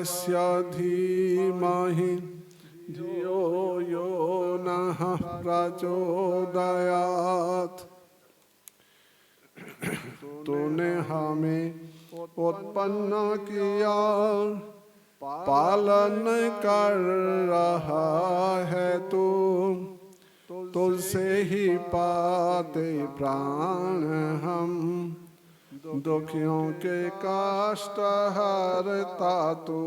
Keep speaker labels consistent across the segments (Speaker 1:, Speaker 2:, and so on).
Speaker 1: देवस्य धीमहि धियो यो नः प्रचोदयात्। तूने हमें उत्पन्न किया, पालन कर रहा है तू, तुझसे ही पाते प्राण हम। दुखियों के कष्ट हरता तू,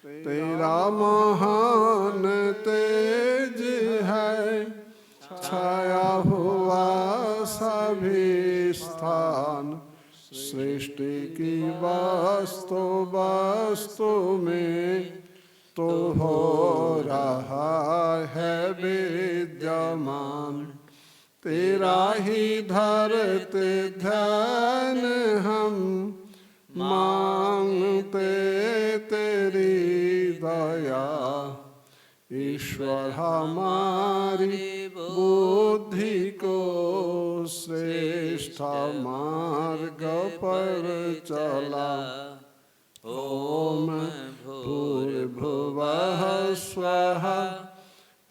Speaker 1: तेरा महान तेज है, छाया हुआ सभी स्थान। सृष्टि की वस्तु वस्तु में तो हो रहा है विद्यमान। तेरा ही धरते ध्यान हम, मांगते तेरी दया। ईश्वर हमारी बुद्धि को श्रेष्ठ मार्ग पर चला। ओम भूर्भुवः स्वः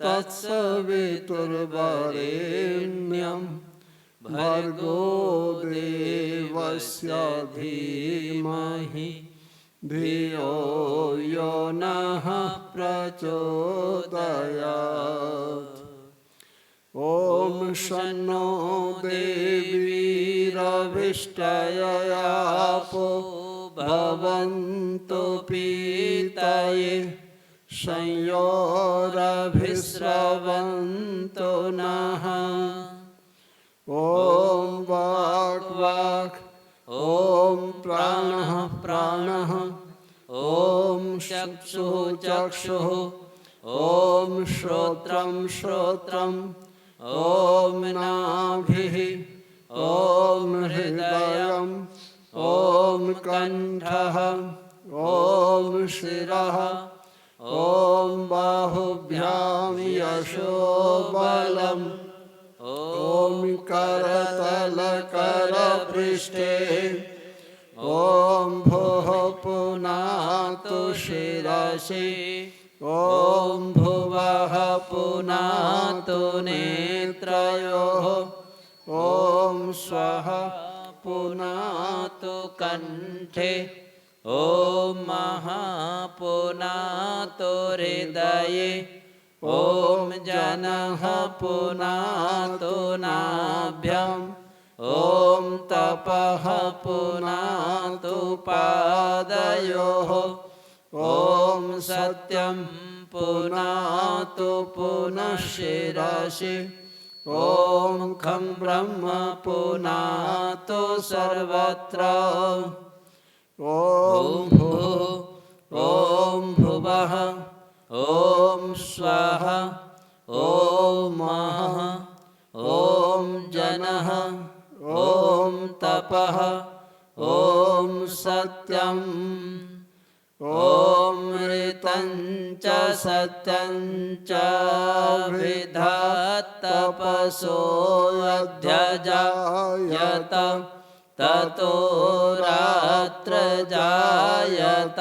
Speaker 1: तत्सवितुर्वरेण्यं भर्गो देवस्य धीमहि धियो यो नः प्रचोदयात्। ओम शन्नो देवीरभिष्टयापो भवन्तु पीतये, संयोरभिस्रवन्तु नः। ओम वाक् वाक्, ओम प्राणः प्राणः, ओम चक्षुः चक्षुः, ओम श्रोत्रं श्रोत्रं, ओम नाभिः, ओम हृदयम्, ओम कंठः, ओम शिरः, ओम बाहुभ्यां यशोबलम्, ओम करतलकरपृष्ठे, ओम भुः पुनातु शिरसि, ओम भुवः पुनातु नेत्रयोः, ओम स्वः पुनातु कंठे, ओम महापुनातु हृदये, ओम जनः पुनातु नाभ्याम्, ओम तपः पुनातु पादयोः, ओम सत्यं पुनातु पुनः शिरसि, ओम खं ब्रह्म पुनातु सर्वत्र। ओम भुवः, ओम स्वः, ओम महः, ओम जनः, ओम तपः, ओम सत्यम्, ओम ऋतं च सत्यं च विधत्तपसो अध्यजायत, ततो रात्र जायत,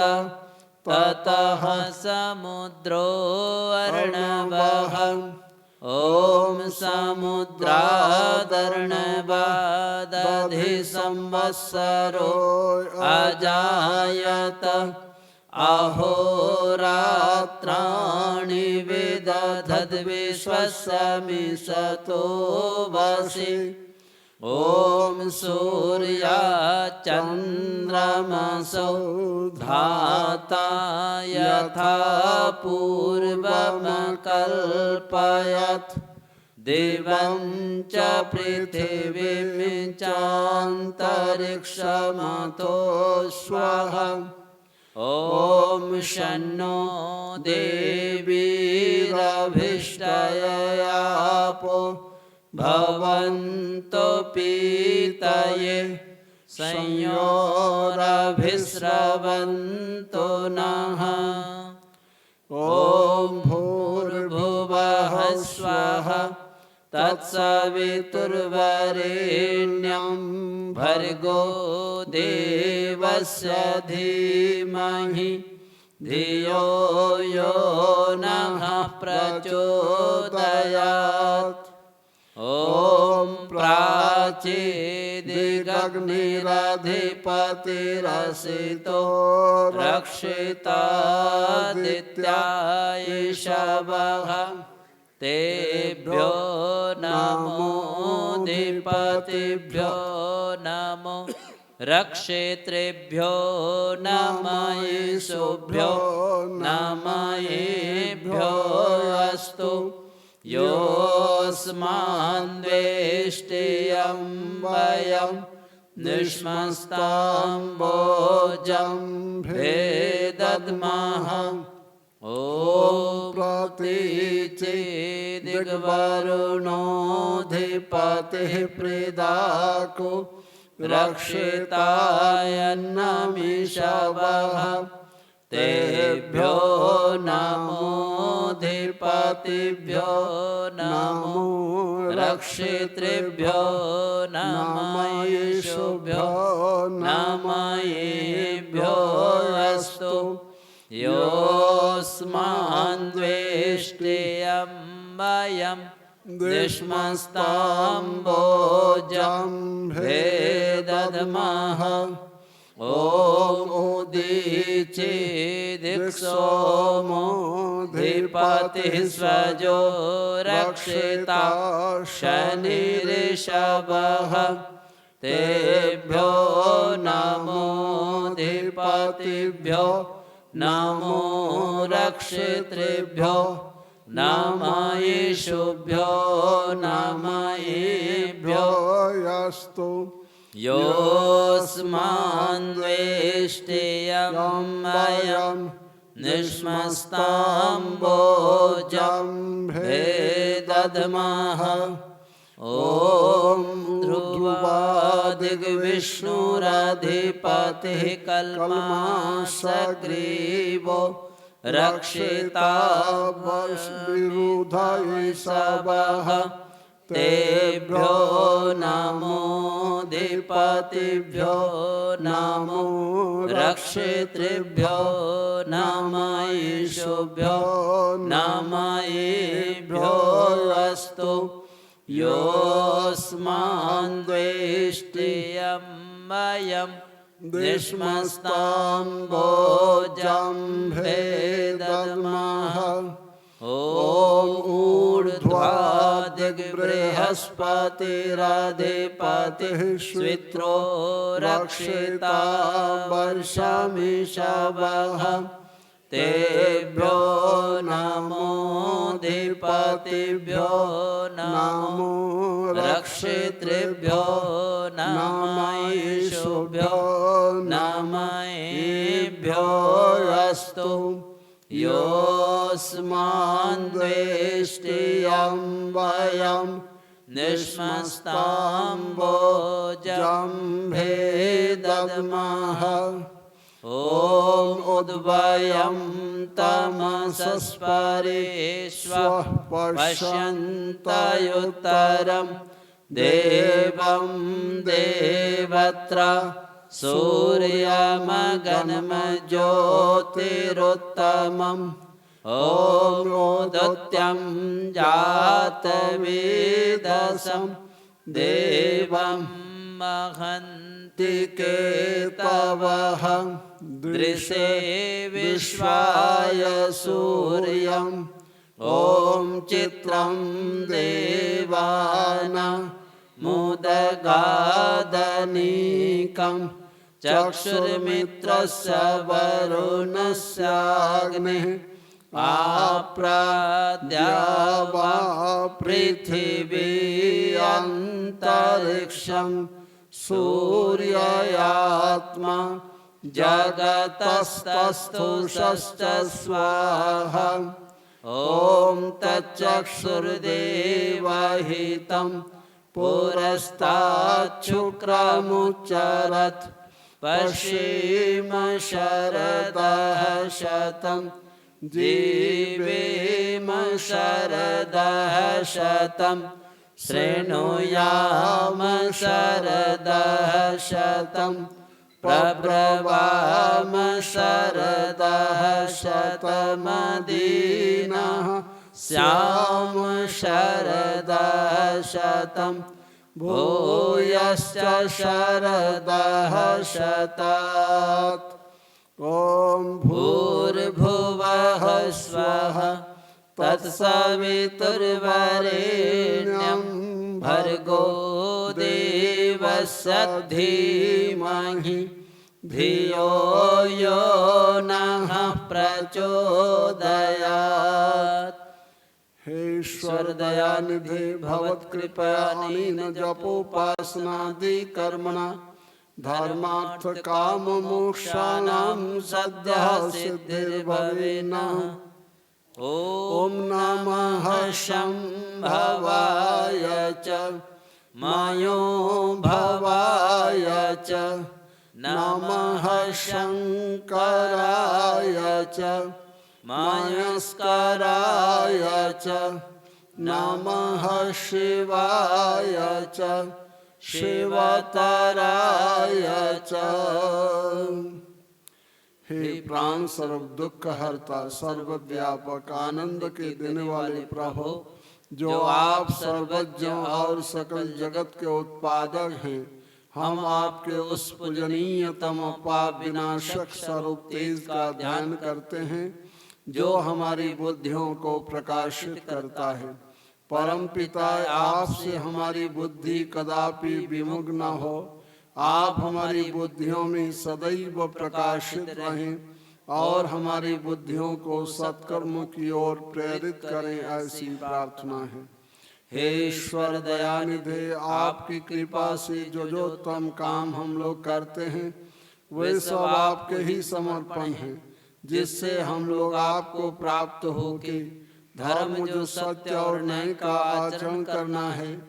Speaker 1: ततः समुद्रो अर्णवः, ओम समुद्रादर्णवादधि संवत्सरो अजायत, अहोरात्राणि विदधद्विश्वस्मिषतो वसि, ओम सूर्याचन्द्रमसो धाता यथा पूर्वमकल्पयत्, दिवं च पृथिवीं चान्तरिक्षमतो स्वः। ओम शन्नो देवीरभिष्टयापो भवन्तु पीतये, संयोरभिस्रवन्तु नः। ओम भूर्भुवः स्वः तत्सवितुर्वरेण्यं भर्गो देवस्य धीमहि धियो यो नः प्रचोदयात्। ॐ प्राचीदिगग्निरधिपतिरसितो रक्षितादित्या ईशवः। तेभ्यो नमोऽधिपतिभ्यो नमो रक्षेत्रेभ्यो नमः ईशुभ्यो नमःभ्यो अस्तु। योऽस्मान्द्वेष्टियं वयं निष्मस्ताम्बोजं भेदद्मः। ॐ प्रतीचेदिग्वरुणोऽधिपतिः प्रीदाको रक्षितायन्नमीशवः। तेभ्यो नमोऽधिपतिभ्यो नमो रक्षितृभ्यो नमःभ्यो नमःभ्यो अस्तु। योऽस्मान्द्वेष्टियं वयं निष्मस्ताम्बोजं भेदद्मः। ॐ उदीचेदिक्सोमोऽधिपतिः स्वजो रक्षिता शनिरिषभः। तेभ्यो नमोऽधिपतिभ्यो नमो रक्षितृभ्यो नमःभ्यो नमःभ्यो अस्तु। योऽस्मान्द्वेष्टियं वयं निष्मस्ताम्बोजं भेदद्मः। ॐ ध्रुवादिग्विष्णुरधिपतिः कल्मासग्रीवो रक्षिता वशविरुधैषवः। तेभ्यो नमोऽधिपतिभ्यो नमो रक्षितृभ्यो नमःभ्यो नमःभ्यो अस्तु। योऽस्मान्द्वेष्टियं वयं निष्मस्ताम्बोजं भेदद्मः। ॐ ऊर्ध्वादिग्बृहस्पतिरधिपतिः श्वित्रो रक्षिता वर्षमिषवः। तेभ्यो नमोऽधिपतिभ्यो नमो रक्षितृभ्यो नमःभ्यो नमःभ्यो अस्तु। योऽस्मान्द्वेष्टियं वयं निष्मस्ताम्बोजं भेदद्मः। ॐ उद्वयं तमसस्परेष्वः पश्यन्तयुत्तरं देवं देवत्र सूर्यमगनमज्योतिरुत्तमम्। ॐ उदत्यं जातवेदसं देवं महन्ति केतवः। दृशे विश्वाय सूर्यं ॐ चित्रं देवानां मुदगादनीकं। चक्षुर्मित्रस्य वरुणस्याग्निः आप्राद्यावा पृथिवी अन्तरिक्षं। सूर्यात्मा जगतस्तस्थुषश्च स्वाहा। ॐ तच्चक्षुर्देवहितं पुरस्ताच्छुक्रमुच्चरत्। पश्येम शरदः शतं जीवेम शरदः शतं। शृणुयाम शरदः शतं प्रब्रवाम शरदः शतमदीनः स्याम शरदः शतं भूयश्च शरदः शतात्।
Speaker 2: ॐ
Speaker 1: भूर्भुवः स्वः तत्सवितुर्वरेण्यं भर्गो देवस्य धीमहि धियो यो नः प्रचोदयात्।
Speaker 2: हे ईश्वर दयानिधे भवत्कृपया अनेन जपोपासनादि कर्मणा धर्मार्थ काम मोक्षाणां सद्यः सिद्धिर्भवेनः।
Speaker 1: ॐ नमः शम्भवाय च मयो भवाय च नमः शङ्कराय च मयस्कराय च नमः शिवाय च शिवतराय च।
Speaker 2: हे प्राण सर्व दुख हरता सर्वव्यापक आनंद के देने वाले प्रभु, जो आप सर्वज्ञ और सकल जगत के उत्पादक हैं, हम आपके उस पूजनीय तम पाप विनाशक स्वरूप तेज का ध्यान करते हैं, जो हमारी बुद्धियों को प्रकाशित करता है। परम पिता, आपसे हमारी बुद्धि कदापि विमुख न हो। आप हमारी बुद्धियों में सदैव प्रकाशित रहें और हमारी बुद्धियों को सत्कर्मों की ओर प्रेरित करें, ऐसी प्रार्थना है। हे ईश्वर दयानिधे, आपकी कृपा से जो उत्तम काम हम लोग करते हैं, वे सब आपके ही समर्पण हैं, जिससे हम लोग आपको प्राप्त होके धर्म जो सत्य और न्याय का आचरण करना है,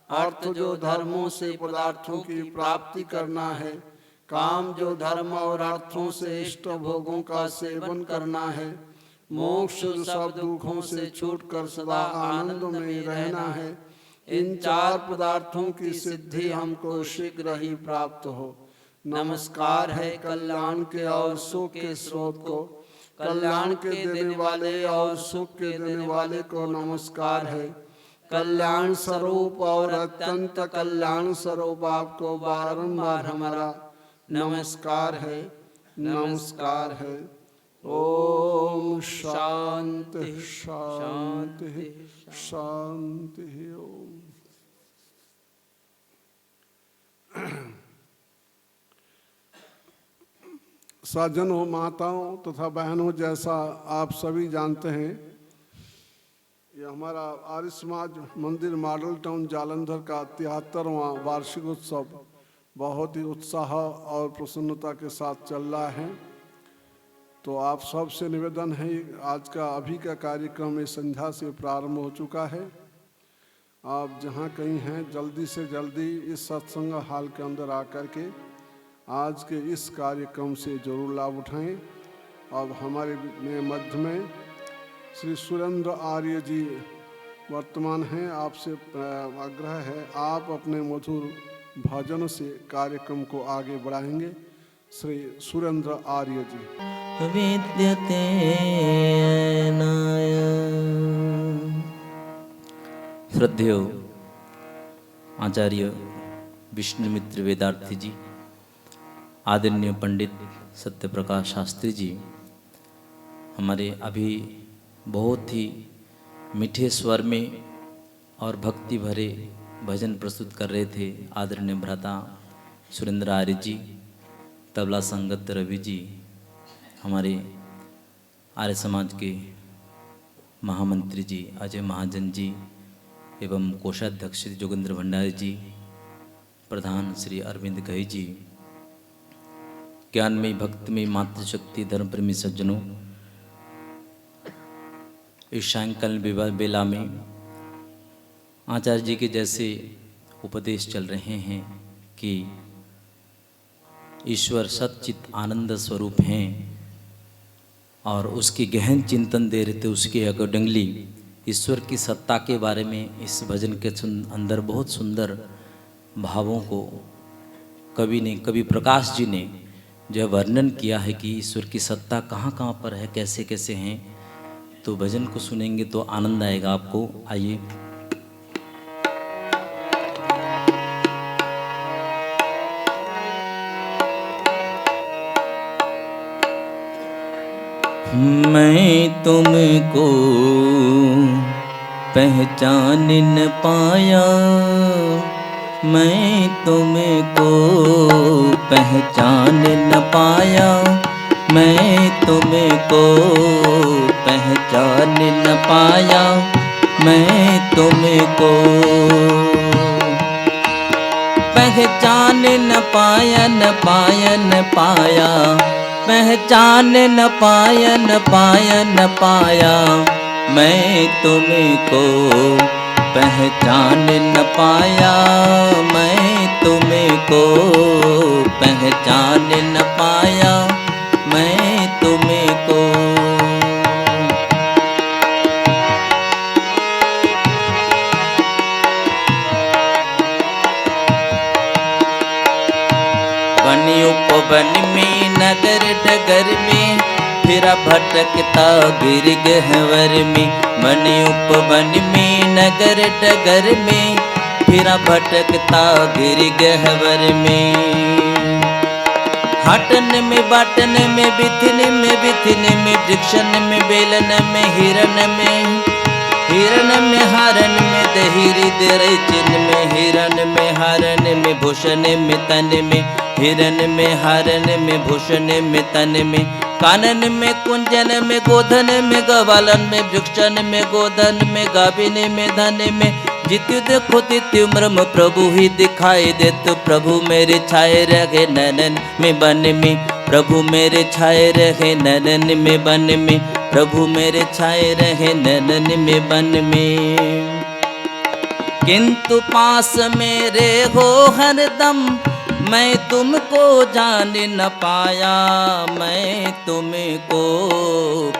Speaker 2: अर्थ जो धर्मों से पदार्थों की प्राप्ति करना है, काम जो धर्म और अर्थों से इष्ट भोगों का सेवन करना है, मोक्ष जो सब दुखों से छूटकर सदा आनंद में रहना है, इन चार पदार्थों की सिद्धि हमको शीघ्र ही प्राप्त हो। नमस्कार है कल्याण के और सुख के स्रोत को, कल्याण के देने वाले और सुख के देने वाले को नमस्कार है। कल्याण स्वरूप और अत्यंत कल्याण स्वरूप आपको बारंबार हमारा नमस्कार है, नमस्कार है। ओम शांति शांति शांति। ओम सज्जनों, माताओं तथा बहनों, जैसा आप सभी जानते हैं, ये हमारा आर्य समाज मंदिर मॉडल टाउन जालंधर का 73वां वार्षिक उत्सव बहुत ही उत्साह और प्रसन्नता के साथ चल रहा है। तो आप सबसे निवेदन है, आज का अभी का कार्यक्रम इस संध्या से प्रारंभ हो चुका है। आप जहाँ कहीं हैं, जल्दी से जल्दी इस सत्संग हाल के अंदर आकर के आज के इस कार्यक्रम से जरूर लाभ उठाएं। अब हमारे मध्य में श्री सुरेंद्र आर्य जी वर्तमान हैं। आपसे आग्रह है, आप अपने मधुर भजन से कार्यक्रम को आगे बढ़ाएंगे। श्री सुरेंद्र आर्य जी।
Speaker 1: विद्यते नाय। श्रद्धेय आचार्य विष्णुमित्र वेदार्थी जी, आदरणीय पंडित सत्यप्रकाश शास्त्री जी, हमारे अभी बहुत ही मीठे स्वर में और भक्ति भरे भजन प्रस्तुत कर रहे थे आदरणीय भ्राता सुरेंद्र आर्य जी, तबला संगत रवि जी, हमारे आर्य समाज के महामंत्री जी अजय महाजन जी एवं कोषाध्यक्ष श्री जोगेंद्र भंडारी जी, प्रधान श्री अरविंद गही जी, ज्ञानमयी भक्तिमयी मातृशक्ति धर्मप्रेमी सज्जनों, इस सायंकाल बेला में आचार्य जी के जैसे उपदेश चल रहे हैं कि ईश्वर सच्चित आनंद स्वरूप हैं और उसकी गहन चिंतन दे रहे थे, उसके अकॉर्डिंगली ईश्वर की सत्ता के बारे में इस भजन के अंदर बहुत सुंदर भावों को कवि प्रकाश जी ने जो वर्णन किया है कि ईश्वर की सत्ता कहाँ कहाँ पर है, कैसे कैसे हैं, तो भजन को सुनेंगे तो आनंद आएगा आपको। आइए। मैं तुमको पहचान न पाया, मैं तुमको पहचान न पाया, मैं तुमको पहचान न पाया, मैं तुमको पहचान न पाया, न पाया न पाया, पहचान न पाया, न पाया न पाया, मैं तुमको पहचान न पाया, मैं तुमको पहचान न पाया, मैं तुमको बनी उपवन में नगर डगर में फिरा भटकता गिर गहवर में, बनी उपवन में नगर डगर में फिरा भटकता गिर गहवर में, हटन में बाटन में बिथन में बिथन में वृक्षन में बेलन में हिरन में हिरन में हरन में दहिरी दे चिन्ह में हिरन में हरन में भूषण में तन में हिरन में हरन में भूषण में तन में, कानन में कुंजन में गोधन में गवालन में वृक्षन में गोधन में गाभिन में धन में, जित्यु देखो तित्यु मृम प्रभु ही दिखाई दे, तो प्रभु मेरे छाए रहे नैनन में बन में, प्रभु मेरे छाए रहे नैनन में बन में, प्रभु मेरे छाए रहे नैनन में बन में, किंतु पास मेरे हो हरदम, मैं तुमको जान न पाया, मैं तुमको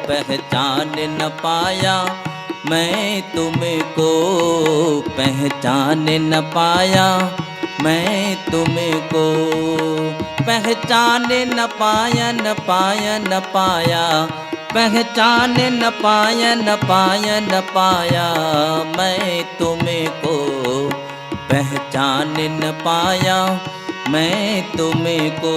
Speaker 1: पहचान न पाया, मैं तुमको पहचान न पाया, मैं तुमको पहचान न पाया, न पाया न पाया, पहचान न पाया, न पाया न पाया, मैं तुमको पहचान न पाया, मैं तुमको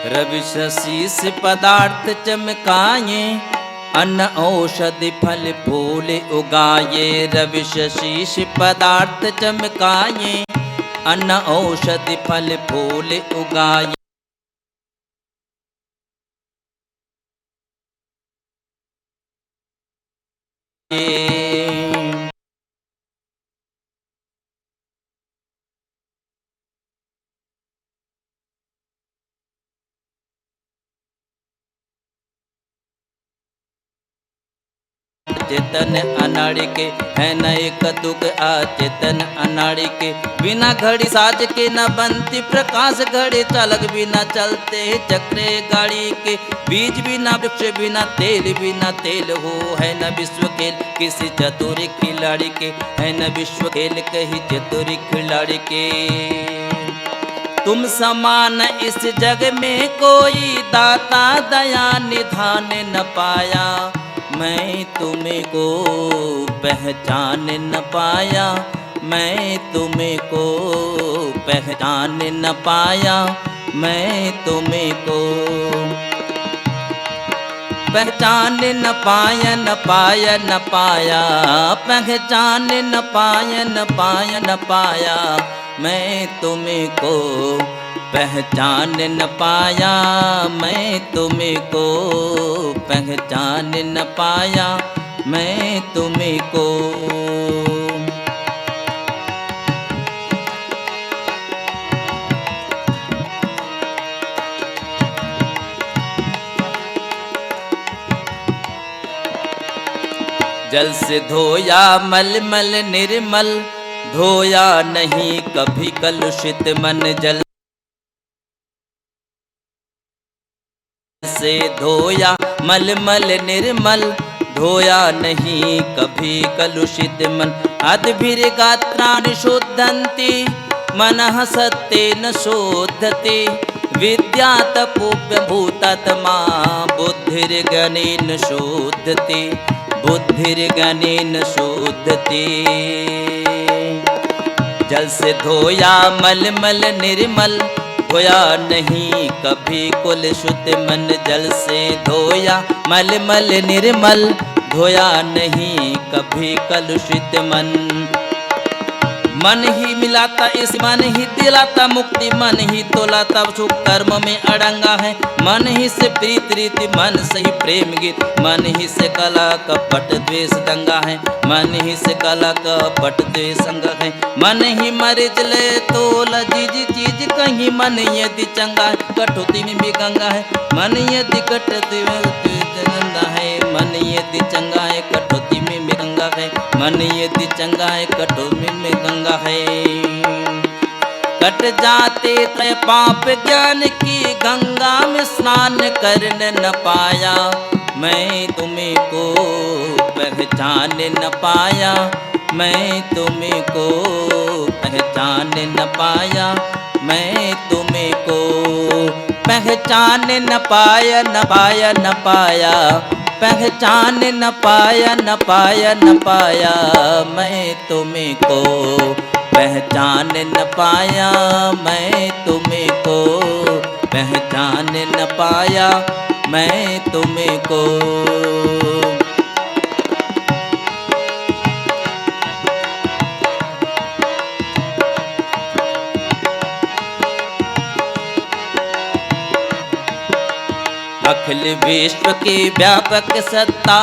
Speaker 1: रवि शीस पदार्थ चमकाए, अन्न औषधि फल फूल उगाए, रवि शीस पदार्थ चमकाए, अन्न औषधि फल फूल उगाए, चेतन अनाड़ी के है न एक दुख चेतन अनाड़ी के, बिना घड़ी साज के न बनती प्रकाश घड़ी, चालक बिना चलते चक्रे गाड़ी के, बीज बिना वृक्ष बिना तेल हो, है न विश्व खेल किसी चतुर खिलाड़ी के, है न विश्व खेल कही चतुर खिलाड़ी के, तुम समान इस जग में कोई दाता दया निधान न पाया, मैं तुमको पहचान न पाया, मैं तुमको पहचान न पाया, मैं तुमको पहचान न पाया, न पाया न पाया, पहचान न पाया, न पाया न पाया, मैं तुमको पहचान न पाया, मैं तुमको पहचान न पाया, मैं तुमको जल से धोया मलमल निर्मल, धोया नहीं कभी कलुषित मन, जल से धोया मलमल निर्मल, धोया नहीं कभी कलुषित मन। अद्भिर गात्राणि शोधन्ति, मनः सत्येन शोधते। विद्या तपोभूतात्मा, बुद्धिर्गणेन शोधते, बुद्धिर्गणेन शोधते। जल से धोया मलमल निर्मल, धोया नहीं कभी कुल शुद्ध मन। जल से धोया मलमल निर्मल, धोया नहीं कभी कलुषित मन। मन ही मिलाता इस मन ही दिलाता मुक्ति, मन ही तोलाता सुख कर्म में अड़ंगा है। मन ही से प्रीत रीति, मन से ही प्रेम गीत, मन ही से कला कपट द्वेष दंगा है। मन ही से कला कपट द्वेष संगा है। मन ही मरिच ले तोल जीज चीज कहीं, मन यदि चंगा है कठोती में भी गंगा है। मन यदि कटती में गंगा है, मन यदि चंगा है कठोती में भी गंगा है। मन यदि चंगा है कठोती में गंगा है। कट जाते थे पाप ज्ञान की गंगा में स्नान कर न पाया, मैं तुम्हें को पहचान न पाया। मैं तुम्हें को पहचान न पाया, मैं तुम्हें को पहचान न पाया, न पाया न पाया। पहचान न पाया, न पाया न पाया, मैं तुम्हें को पहचान न पाया। मैं तुम्हें को पहचान न पाया, मैं तुम्हें को। अखिल विश्व की व्यापक सत्ता,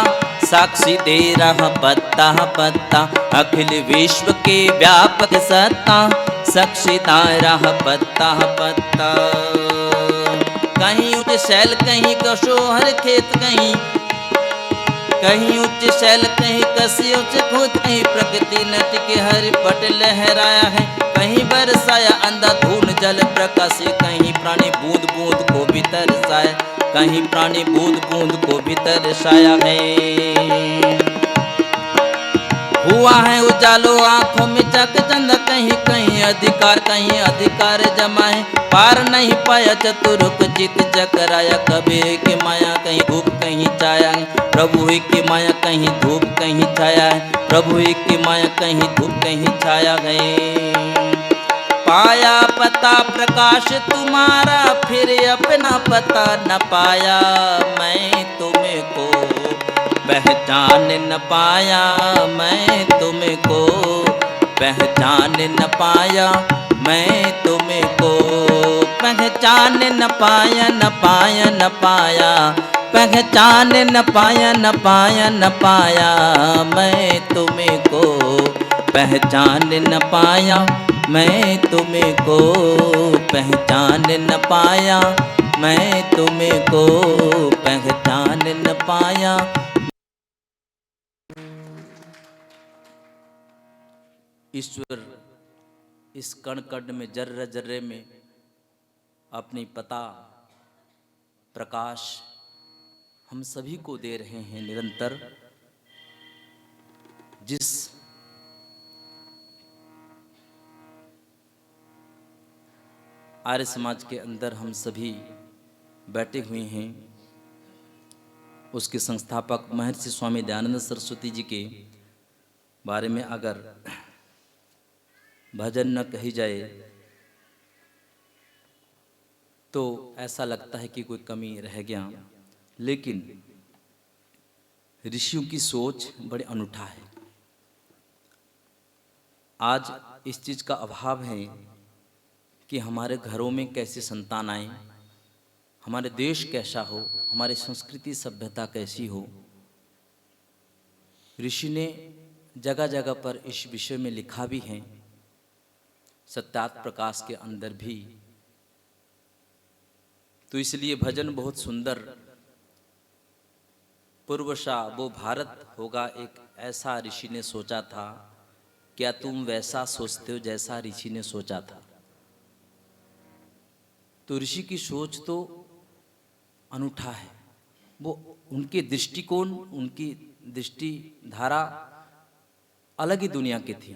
Speaker 1: साक्षी दे रहा पत्ता पत्ता। अखिल विश्व की व्यापक सत्ता, साक्षी दे रहा पत्ता पत्ता। कहीं उच्च शैल कहीं कशोहर खेत, कहीं उच्च शैल कहीं कसी उच्च खुद। कहीं प्रकृति नट के हर पट लहराया है, कहीं बरसाया अंधाधुन जल प्रकाश। कहीं प्राणी बूंद बूंद को भी तरसाया, कहीं प्राणी बूंद बूंद को भी तरसाया है। हुआ है उजालो आंखों में चकचंद, कहीं कहीं अधिकार जमाए। पार नहीं पाया चतुरुक चित चकराया, कबीर की माया कहीं धूप कहीं छाया। प्रभु ही की माया कहीं धूप कहीं छाया, प्रभु ही की माया कहीं धूप कहीं छाया है। पाया पता प्रकाश तुम्हारा, फिर अपना पता न पाया। मैं तुम्हें को पहचान न पाया, मैं तुम्हें को पहचान न पाया। मैं तुम्हें को पहचान न पाया, न पाया न पाया। पहचान न पाया, न पाया न पाया। मैं तुम्हें को पहचान न पाया, मैं तुम्हें को पहचान न पाया। मैं तुम्हें को पहचान न पाया। ईश्वर इस कण कण में जर्रे जर्रे में अपनी पता प्रकाश हम सभी को दे रहे हैं निरंतर। जिस आर्य समाज के अंदर हम सभी बैठे हुए हैं, उसके संस्थापक महर्षि स्वामी दयानंद सरस्वती जी के बारे में अगर भजन न कही जाए तो ऐसा लगता है कि कोई कमी रह गया। लेकिन ऋषियों की सोच बड़े अनूठा है। आज इस चीज का अभाव है कि हमारे घरों में कैसी संतान आए, हमारे देश कैसा हो, हमारी संस्कृति सभ्यता कैसी हो। ऋषि ने जगह जगह पर इस विषय में लिखा भी है, सत्यार्थ प्रकाश के अंदर भी। तो इसलिए भजन बहुत सुंदर। पूर्वशा वो भारत होगा एक ऐसा ऋषि ने सोचा था, क्या तुम वैसा सोचते हो जैसा ऋषि ने सोचा था। तो ऋषि की सोच तो अनूठा है। वो उनके दृष्टिकोण, उनकी दृष्टि धारा अलग ही दुनिया की थी।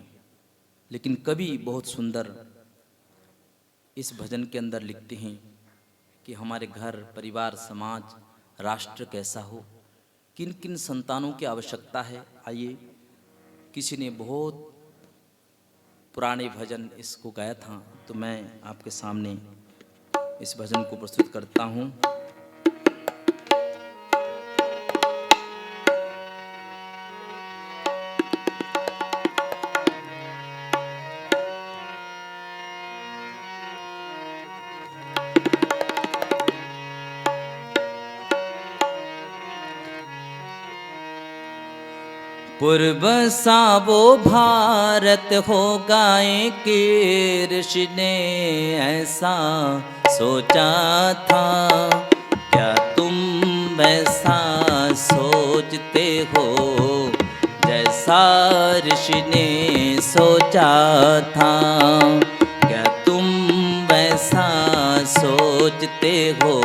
Speaker 1: लेकिन कवि बहुत सुंदर इस भजन के अंदर लिखते हैं कि हमारे घर परिवार समाज राष्ट्र कैसा हो, किन किन संतानों की आवश्यकता है। आइए, किसी ने बहुत पुराने भजन इसको गाया था, तो मैं आपके सामने इस भजन को प्रस्तुत करता हूँ। पूर्व सावो भारत हो गाए के ऋषि ने ऐसा सोचा था, क्या तुम वैसा सोचते हो जैसा ऋषि ने सोचा था? क्या तुम वैसा सोचते हो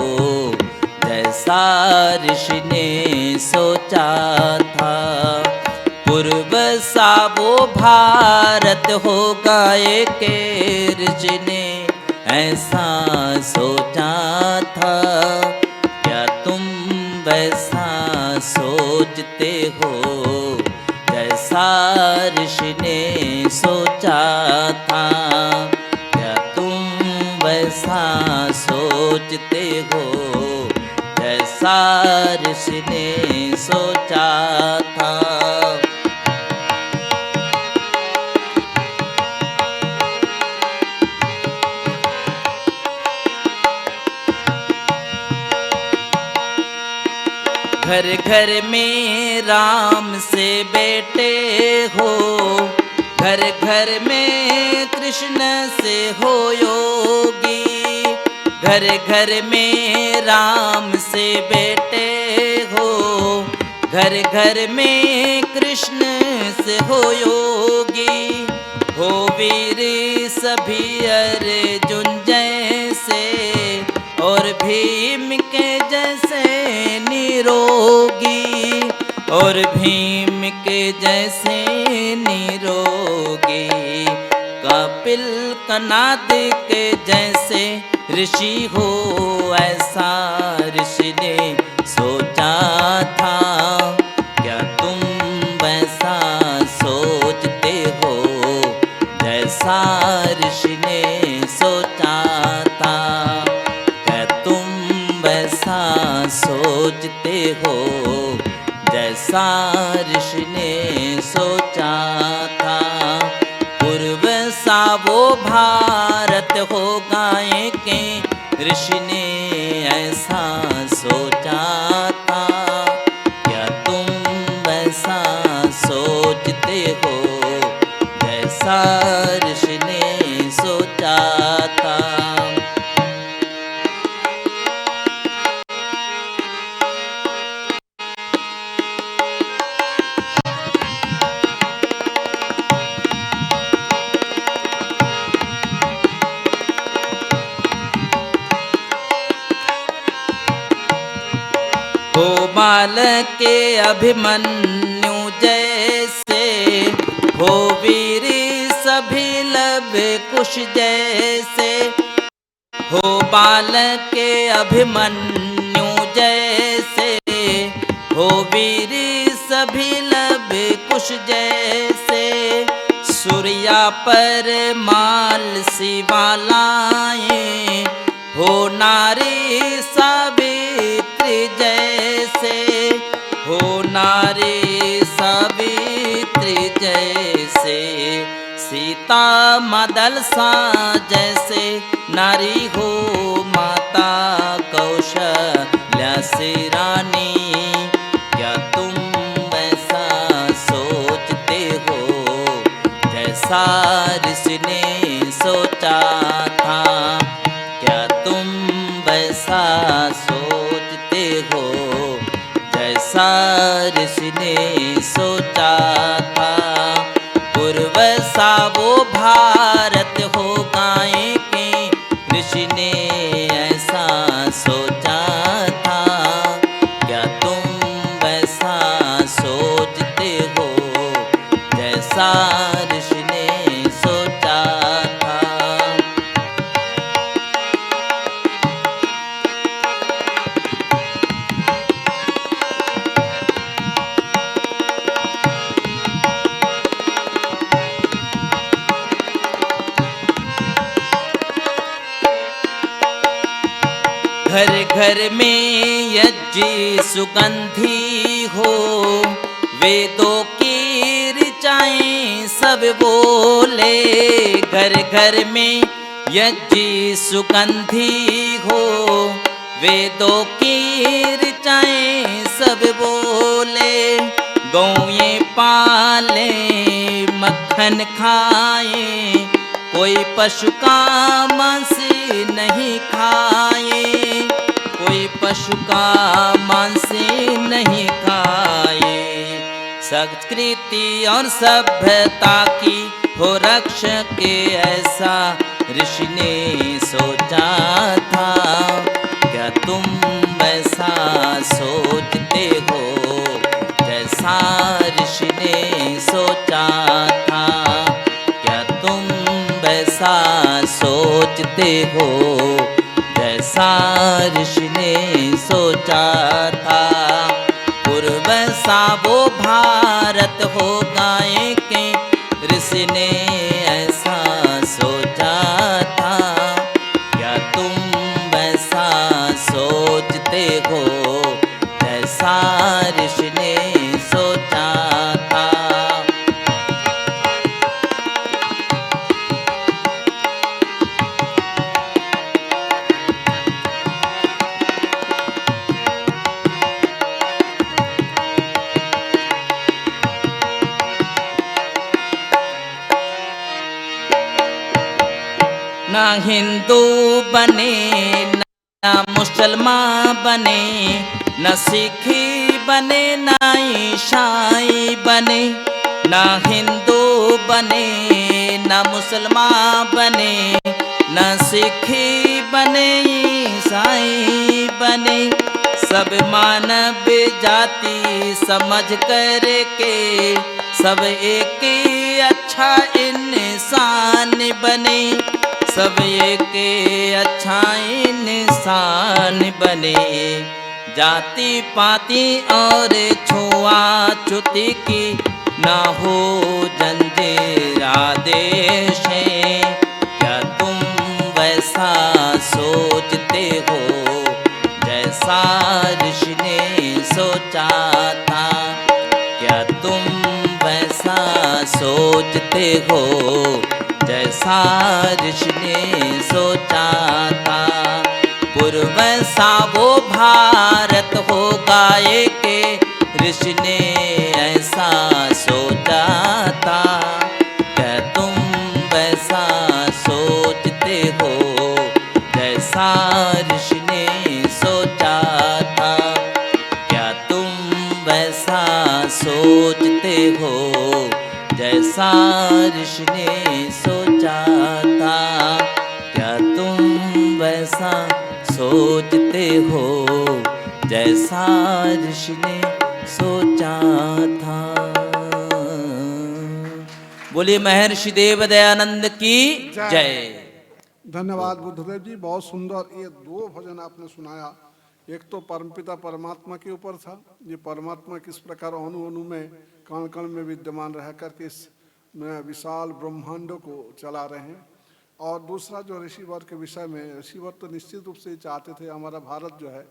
Speaker 1: जैसा ऋषि ने सोचा था? पूर्व सावो भारत होगा एक ऋषि ने ऐसा सोचा था, क्या तुम वैसा सोचते हो जैसा ऋषि ने सोचा था? क्या तुम वैसा सोचते हो जैसा ऋषि ने सोचा था? घर घर में राम से बेटे हो, घर घर में कृष्ण से हो योगी। घर घर में राम से बेटे हो, घर घर में कृष्ण से हो योगी। हो वीर सभी अर्जुन जैसे और भीम के जैसे निरोगी, और भीम के जैसे निरोगी। कपिल कनाद के जैसे ऋषि हो, ऐसा ऋषि ने सोचा था। क्या तुम वैसा सोचते हो जैसा ऋषि ने सोचा था? क्या तुम वैसा सोचते हो जैसा ऋषि ने सोचा था? पूर्व सावो भारत होगा एक ऋषि ने ऐसा सोचा था। क्या तुम वैसा सोचते हो जैसा ऋषि ने सोचा था? हो बाल के अभिमन्यु जैसे, हो वीर सभी लब कुश जैसे। हो बाल के अभिमन्यु जैसे, हो वीर सभी लब कुश जैसे। सूर्या पर माल शिवालाए, हो नारी सावित्री जैसे। हो नारी सावित्री जैसे। सीता मदल सा जैसे नारी हो, माता कौशल्या सी रानी। क्या तुम वैसा सोचते हो जैसा ऋषि ने सोचा था? क्या तुम वैसा सोचते हो जैसा ऋषि ने सोचा था? पूर्व सावो भारत होगा एक ऋषि ने ऐसा सोचा था। ऋषि ने सोचा था। घर घर में यज्ञ सुगंधी हो, वेदों की ऋचाएं सब बोले। घर घर में यज्ञ सुगंधी हो, वेदों की ऋचाएं सब बोले। गौएं पाले मक्खन खाए, कोई पशु का मांस नहीं खाए, कोई पशु का मांस नहीं खाए। संस्कृति और सभ्यता की हो रक्षक ऐसा ऋषि ने सोचा था। क्या तुम ऐसा सोचते हो जैसा ऋषि ने सोचा था? क्या तुम वैसा सोचते हो जैसा ऋषि ने सोचा था? पूर्व सा वो भारत होगा एक, ऋषि ने ऐसा सोचा था। क्या तुम वैसा सोचते हो जैसा ऋषि ने सोचा था? ना हिंदू बने ना मुसलमान बने, न सिखी बने ना ईसाई बने। ना हिंदू बने ना मुसलमान बने, न सिखी बने ईसाई बने। सब मानव जाति समझ कर के सब एक अच्छा इंसान बने। सब एक अच्छा इंसान बने। जाति पाति और छुआछूती की ना हो जंजीरा देश है। क्या तुम वैसा सोचते हो जैसा ऋषि ने सोचा था? क्या तुम वैसा सोचते हो जैसा ऋषि ने सोचा था? पूर्व सा वो भारत होगा एक, ऋषि ने ऐसा सोचा था। क्या तुम वैसा सोचते हो जैसा ऋषि ने सोचा था? क्या तुम वैसा सोचते हो जैसा ऋषि ने सोचा था? क्या तुम वैसा सोचते हो जैसा ऋषि ने सोचा था? बोलिए महर्षि देव दयानंद की जय।
Speaker 2: धन्यवाद बुद्धदेव जी, बहुत सुंदर ये दो भजन आपने सुनाया। एक तो परमपिता परमात्मा के ऊपर था, ये परमात्मा किस प्रकार अणु अणु में कण कण में विद्यमान रह करके इस विशाल ब्रह्मांड को चला रहे हैं। और दूसरा जो ऋषिवर के विषय में, ऋषिवर तो निश्चित रूप से चाहते थे हमारा भारत जो है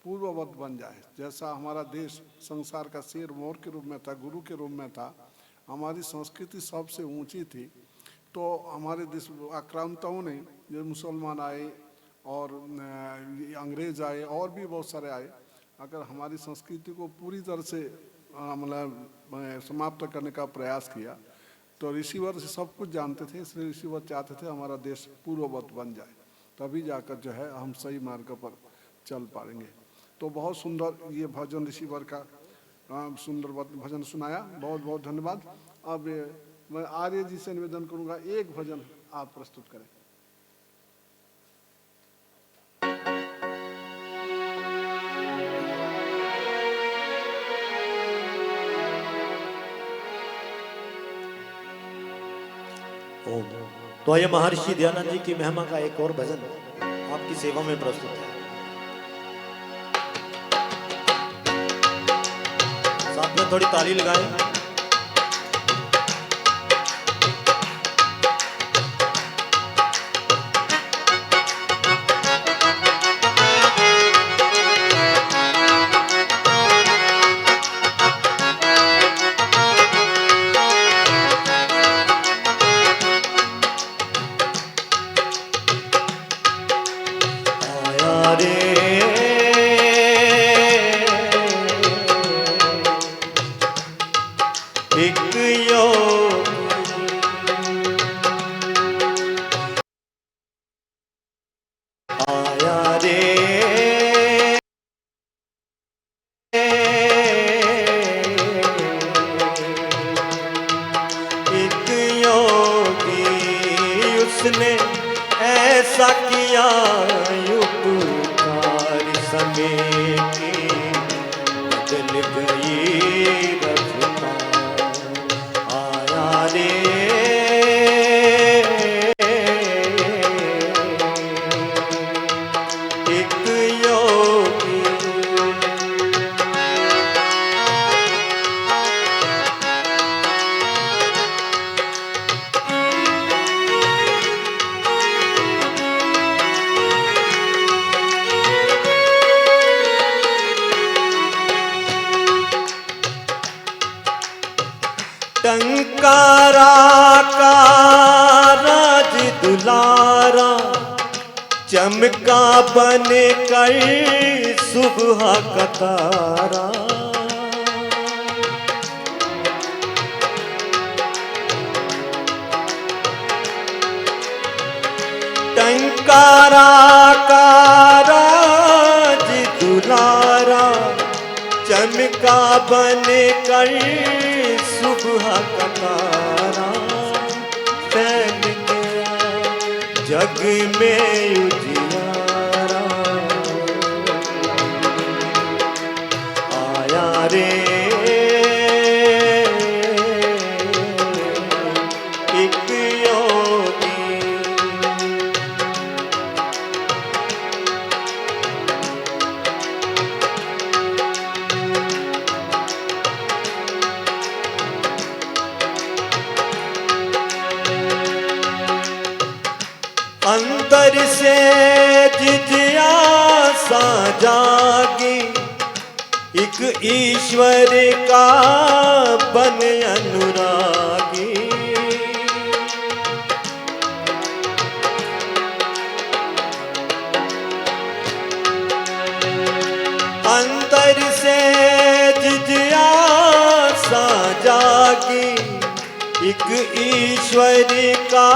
Speaker 2: पूर्ववत बन जाए। जैसा हमारा देश संसार का शेर मोर के रूप में था, गुरु के रूप में था, हमारी संस्कृति सबसे ऊंची थी। तो हमारे देश आक्रांताओं ने, जो मुसलमान आए और अंग्रेज आए और भी बहुत सारे आए, अगर हमारी संस्कृति को पूरी तरह से मतलब समाप्त करने का प्रयास किया, तो ऋषिवर से सब कुछ जानते थे। इसलिए ऋषिवर चाहते थे हमारा देश पूर्ववत बन जाए, तभी जाकर जो है हम सही मार्ग पर चल पाएंगे। तो बहुत सुंदर ये भजन ऋषिवर का सुंदर भजन सुनाया, बहुत बहुत धन्यवाद। अब मैं आर्य जी से निवेदन करूंगा, एक भजन आप प्रस्तुत करें।
Speaker 3: ओम। तो आइए महर्षि दयानंद जी की महिमा का एक और भजन आपकी सेवा में प्रस्तुत है। साथ में थोड़ी ताली लगाएं। एक योग आया रे, एक योगी उसने ऐसा किया उपकार समेटी बदल गई रफ्तार। आया रे एक योगी, टंकारा का राज दुलारा चमका बन कर सुबह का तारा। टंकारा का राज दुलारा चमका बन कर सुबह का तारा। फैल गया जग में उजियारा। आया रे एक योगी, अंदर से जिज्ञासा जागी एक ईश्वर का बन अनुरागी। अंदर से जिज्ञासा जागी एक ईश्वर का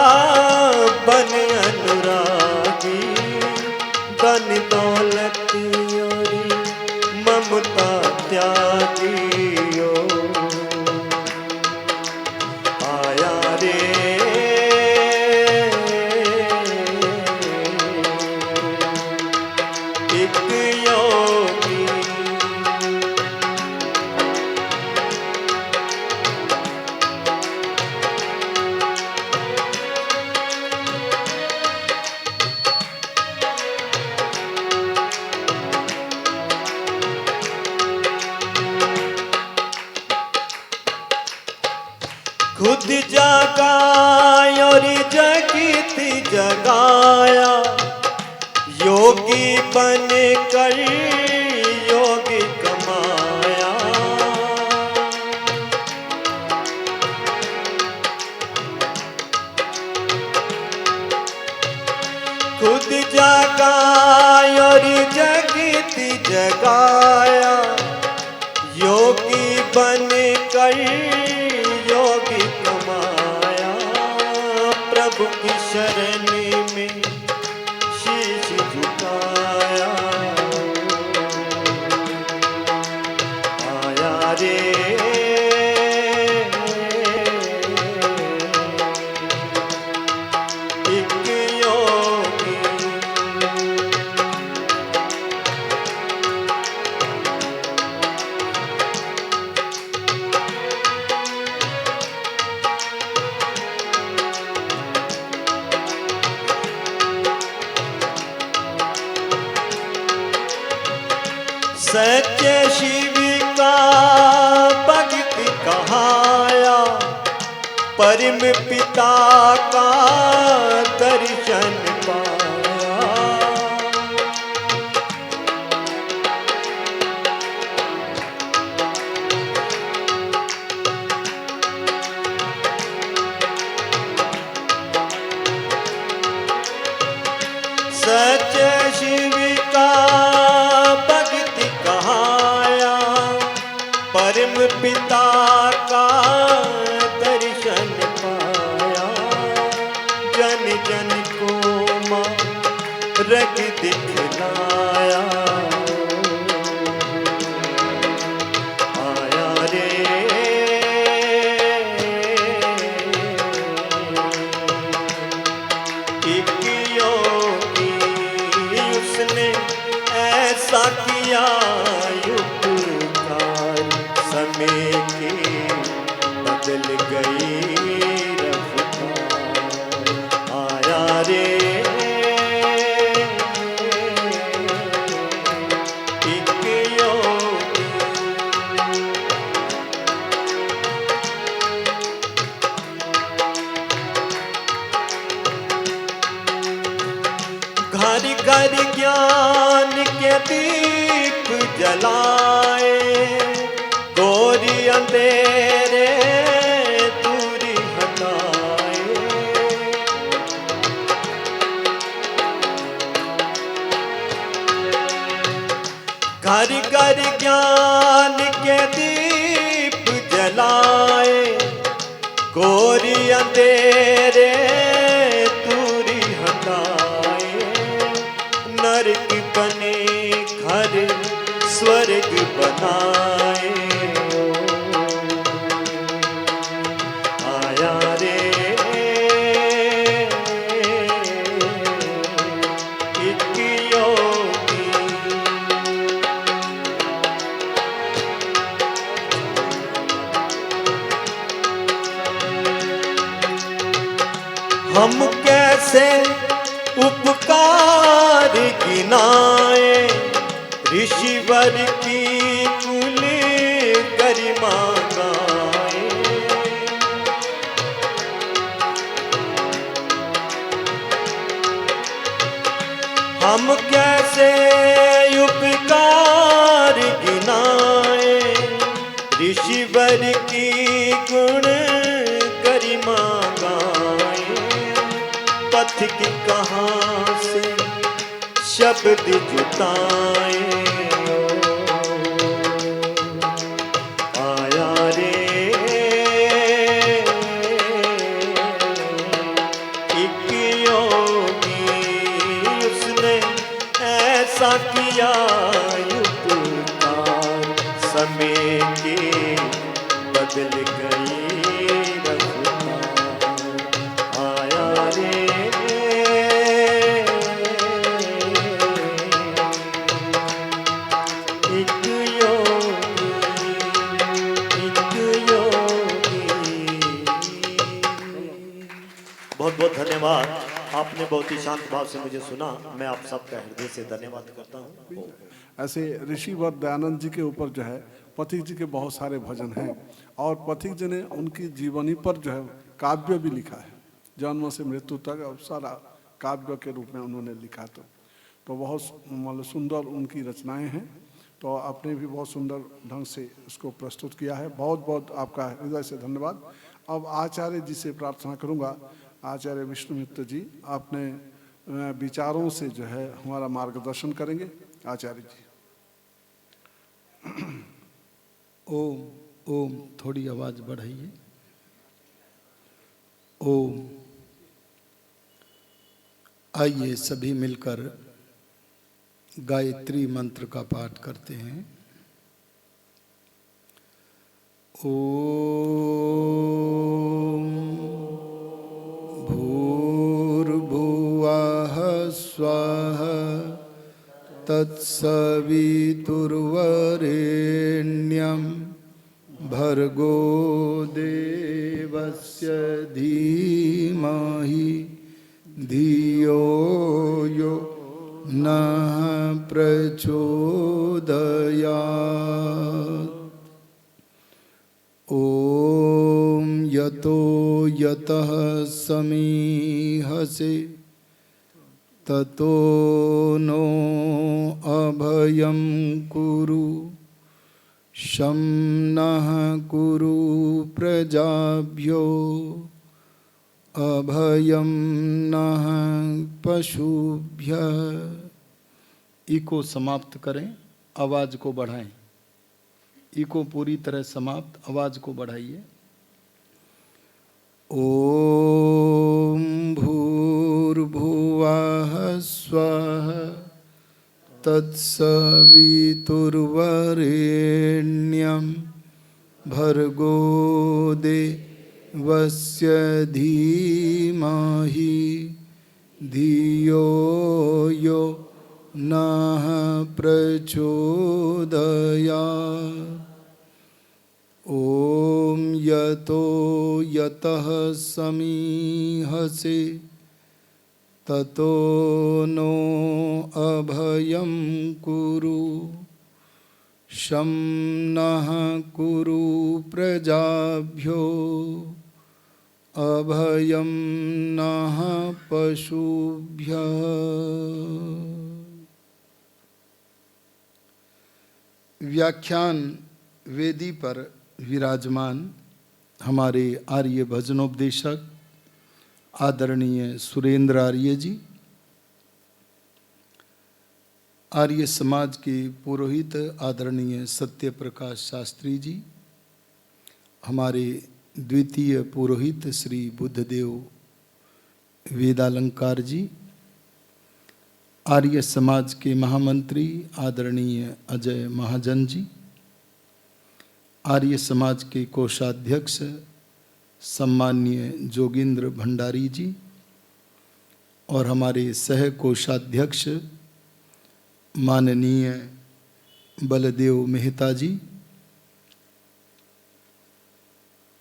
Speaker 3: बन अनुरागी। धन दौलत और ममता त्यागियो आया रे एक योगी। खुद जागा और जगत जगाया योगी बन कर योगी कमाया। खुद जागा और जगत जगाया योगी बन कर योगी कमाया। प्रभु की शरण में शीश झुकाया आया रे एक योगी। सच्चे शिव का भगत कहाया, परम पिता का दर्शन पाया। सच्चे शिव का भगत कहाया, परम पिता का दर्शन पाया। जन जन को मार्ग दिखलाया, आया रे एक योगी, उसने ऐसा किया उपकार, समय की बदल गई रफ्तार। आया रे एक योगी, घर घर ज्ञान के दीप जलाए, गोरी अंधेरे दूरी हटाए। घर घर ज्ञान के दीप जलाए, गोरी अंधेरे दूरी हटाए। नरक बने घर स्वर्ग बनाए, आया रे एक योगी। हम कैसे उपकार गिनाए, ऋषिवर की कुल गरिमा गाए। हम कैसे उपकार गिनाए, ऋषिवर की गुण गरिमा गाए। पथिक कहाँ से शब्द जुटाए, आया रे एक योगी, उसने ऐसा किया उपकार, समय की बदल गई रफ्तार। आया रे एक योगी, एक योगी। बहुत बहुत धन्यवाद, आपने बहुत ही शांत भाव से मुझे सुना। मैं आप सबका हृदय से धन्यवाद करता हूँ।
Speaker 2: ऐसे ऋषिवर दयानंद जी के ऊपर जो है पथिक जी के बहुत सारे भजन हैं, और पथिक जी ने उनकी जीवनी पर जो है काव्य भी लिखा है। जन्म से मृत्यु तक और सारा काव्य के रूप में उन्होंने लिखा। तो बहुत मतलब सुंदर उनकी रचनाएं हैं। तो आपने भी बहुत सुंदर ढंग से इसको प्रस्तुत किया है। बहुत बहुत आपका हृदय से धन्यवाद। अब आचार्य जी से प्रार्थना करूंगा, आचार्य विष्णुमित्र जी आपने विचारों से जो है हमारा मार्गदर्शन करेंगे। आचार्य जी।
Speaker 4: ओम ओम, थोड़ी आवाज बढ़ाइए। ओम। आइए सभी मिलकर गायत्री मंत्र का पाठ करते हैं। ओम भूर्भुवः स्वः तत्सवितुर्वरेण्यं भर्गो देवस्य धीमहि धियो यो नः प्रचोदयात्। यतो यतः समीहसे ततो नो अभयं कुरु शं नः कुरु प्रजाभ्यो अभयं नः पशुभ्यः। इको समाप्त करें, आवाज को बढ़ाएं। इको पूरी तरह समाप्त, आवाज को बढ़ाइए। ओम भूर्भुवः स्वः तत्सवितुर्वरेण्यं भर्गो देवस्य धीमहि धियो यो नः प्रचोदयात्। ओम यतो यतः समीहसे ततो नो अभयं कुरु शं नः कुरु प्रजाभ्यो अभयं नः पशुभ्यः। व्याख्यान वेदी पर विराजमान हमारे आर्य भजनोपदेशक आदरणीय सुरेंद्र आर्य जी, आर्य समाज के पुरोहित आदरणीय सत्य प्रकाश शास्त्री जी, हमारे द्वितीय पुरोहित श्री बुद्धदेव वेदालंकार जी, आर्य समाज के महामंत्री आदरणीय अजय महाजन जी, आर्य समाज के कोषाध्यक्ष सम्माननीय जोगिंद्र भंडारी जी और हमारे सह कोषाध्यक्ष माननीय बलदेव मेहता जी,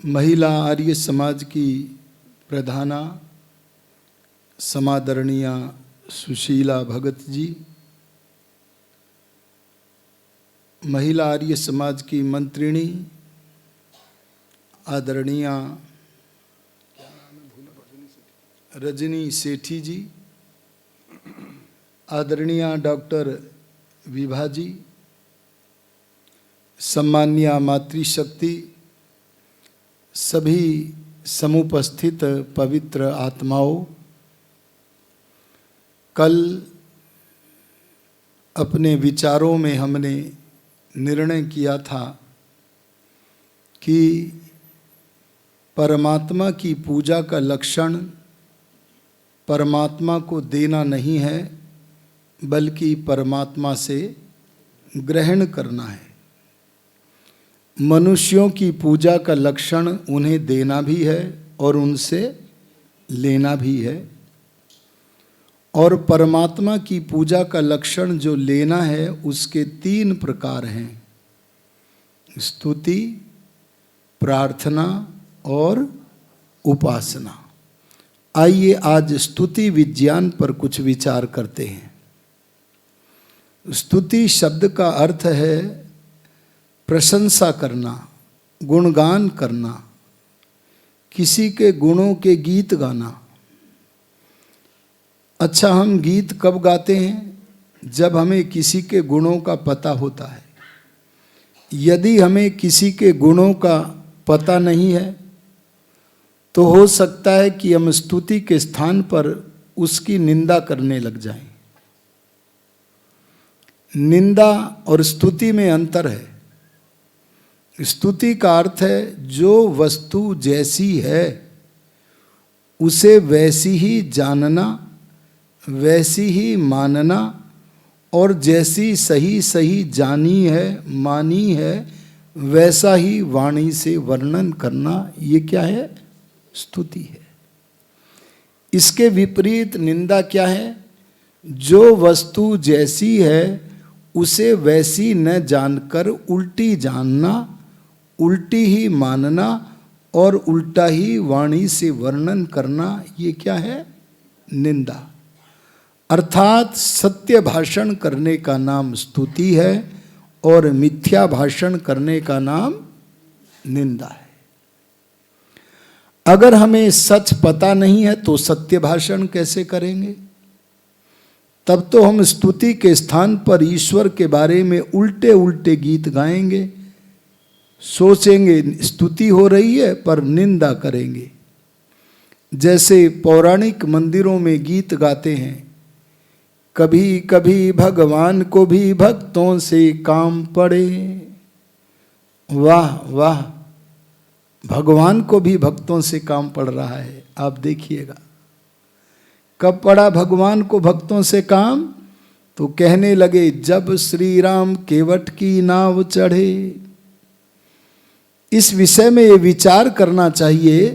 Speaker 4: महिला आर्य समाज की प्रधाना समादरणीय सुशीला भगत जी, महिला आर्य समाज की मंत्रिणी आदरणीय रजनी सेठी जी, आदरणीय डॉक्टर विभा जी, सम्माननीय मातृशक्ति, सभी समुपस्थित पवित्र आत्माओं, कल अपने विचारों में हमने निर्णय किया था कि परमात्मा की पूजा का लक्षण परमात्मा को देना नहीं है बल्कि परमात्मा से ग्रहण करना है। मनुष्यों की पूजा का लक्षण उन्हें देना भी है और उनसे लेना भी है, और परमात्मा की पूजा का लक्षण जो लेना है उसके 3 प्रकार हैं: स्तुति, प्रार्थना और उपासना। आइए आज स्तुति विज्ञान पर कुछ विचार करते हैं। स्तुति शब्द का अर्थ है प्रशंसा करना, गुणगान करना, किसी के गुणों के गीत गाना। अच्छा, हम गीत कब गाते हैं? जब हमें किसी के गुणों का पता होता है। यदि हमें किसी के गुणों का पता नहीं है तो हो सकता है कि हम स्तुति के स्थान पर उसकी निंदा करने लग जाएं। निंदा और स्तुति में अंतर है। स्तुति का अर्थ है जो वस्तु जैसी है उसे वैसी ही जानना, वैसी ही मानना, और जैसी सही सही जानी है, मानी है, वैसा ही वाणी से वर्णन करना। ये क्या है? स्तुति है। इसके विपरीत निंदा क्या है? जो वस्तु जैसी है उसे वैसी न जानकर उल्टी जानना, उल्टी ही मानना और उल्टा ही वाणी से वर्णन करना। ये क्या है? निंदा। अर्थात सत्य भाषण करने का नाम स्तुति है और मिथ्या भाषण करने का नाम निंदा है। अगर हमें सच पता नहीं है तो सत्य भाषण कैसे करेंगे? तब तो हम स्तुति के स्थान पर ईश्वर के बारे में उल्टे उल्टे गीत गाएंगे, सोचेंगे स्तुति हो रही है पर निंदा करेंगे। जैसे पौराणिक मंदिरों में गीत गाते हैं, कभी कभी भगवान को भी भक्तों से काम पड़े। वाह वाह, भगवान को भी भक्तों से काम पड़ रहा है। आप देखिएगा कब पड़ा भगवान को भक्तों से काम? तो कहने लगे जब श्री राम केवट की नाव चढ़े। इस विषय में ये विचार करना चाहिए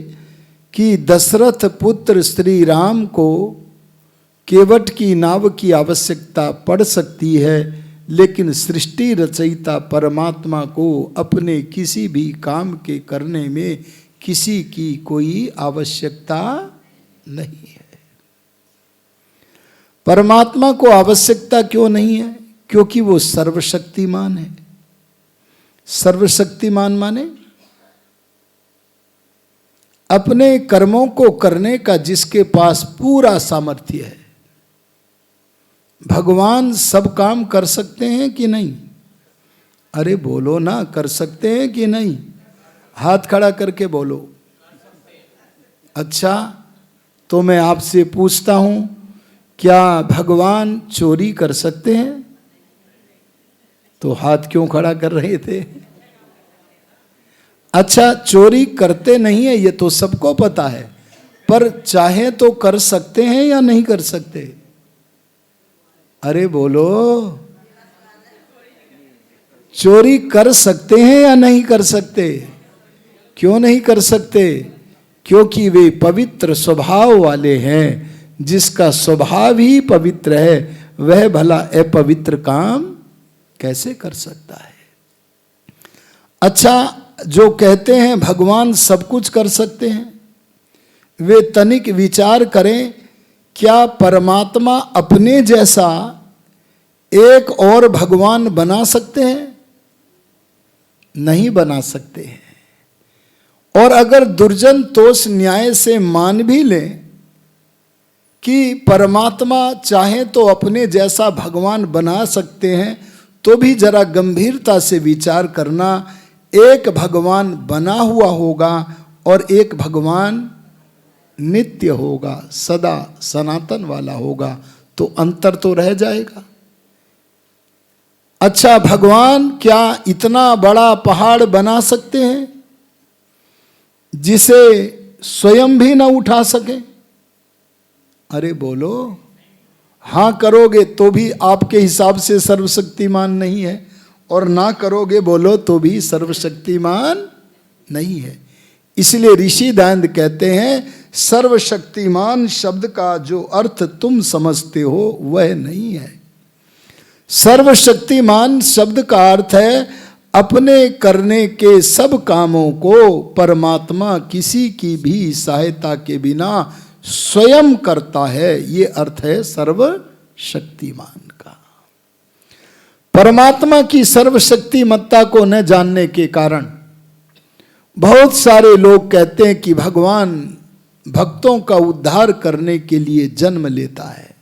Speaker 4: कि दशरथ पुत्र श्री राम को केवट की नाव की आवश्यकता पड़ सकती है, लेकिन सृष्टि रचयिता परमात्मा को अपने किसी भी काम के करने में किसी की कोई आवश्यकता नहीं है। परमात्मा को आवश्यकता क्यों नहीं है? क्योंकि वो सर्वशक्तिमान है। सर्वशक्तिमान माने अपने कर्मों को करने का जिसके पास पूरा सामर्थ्य है। भगवान सब काम कर सकते हैं कि नहीं? अरे बोलो ना, कर सकते हैं कि नहीं? हाथ खड़ा करके बोलो। अच्छा, तो मैं आपसे पूछता हूं, क्या भगवान चोरी कर सकते हैं? तो हाथ क्यों खड़ा कर रहे थे? अच्छा, चोरी करते नहीं है ये तो सबको पता है, पर चाहे तो कर सकते हैं या नहीं कर सकते? अरे बोलो, चोरी कर सकते हैं या नहीं कर सकते? क्यों नहीं कर सकते? क्योंकि वे पवित्र स्वभाव वाले हैं। जिसका स्वभाव ही पवित्र है वह भला अपवित्र काम कैसे कर सकता है? अच्छा, जो कहते हैं भगवान सब कुछ कर सकते हैं, वे तनिक विचार करें, क्या परमात्मा अपने जैसा एक और भगवान बना सकते हैं? नहीं बना सकते हैं। और अगर दुर्जन तोष न्याय से मान भी लें कि परमात्मा चाहे तो अपने जैसा भगवान बना सकते हैं, तो भी जरा गंभीरता से विचार करना, एक भगवान बना हुआ होगा और एक भगवान नित्य होगा, सदा सनातन वाला होगा, तो अंतर तो रह जाएगा। अच्छा, भगवान क्या इतना बड़ा पहाड़ बना सकते हैं जिसे स्वयं भी न उठा सके? अरे बोलो, हां करोगे तो भी आपके हिसाब से सर्वशक्तिमान नहीं है, और ना करोगे बोलो तो भी सर्वशक्तिमान नहीं है। इसलिए ऋषि दयानंद कहते हैं, सर्वशक्तिमान शब्द का जो अर्थ तुम समझते हो वह नहीं है। सर्वशक्तिमान शब्द का अर्थ है अपने करने के सब कामों को परमात्मा किसी की भी सहायता के बिना स्वयं करता है। ये अर्थ है सर्वशक्तिमान का। परमात्मा की सर्वशक्तिमत्ता को न जानने के कारण बहुत सारे लोग कहते हैं कि भगवान भक्तों का उद्धार करने के लिए जन्म लेता है।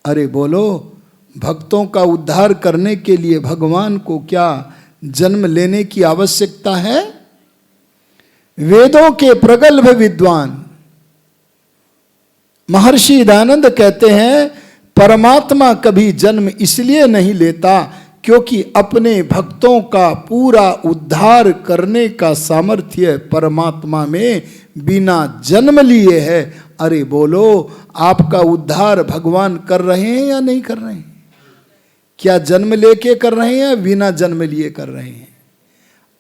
Speaker 4: अरे बोलो, भक्तों का उद्धार करने के लिए भगवान को क्या जन्म लेने की आवश्यकता है? वेदों के प्रगल्भ विद्वान महर्षि दयानंद कहते हैं, परमात्मा कभी जन्म इसलिए नहीं लेता क्योंकि अपने भक्तों का पूरा उद्धार करने का सामर्थ्य परमात्मा में बिना जन्म लिए है। अरे बोलो, आपका उद्धार भगवान कर रहे हैं या नहीं कर रहे हैं? क्या जन्म लेके कर रहे हैं या बिना जन्म लिए कर रहे हैं?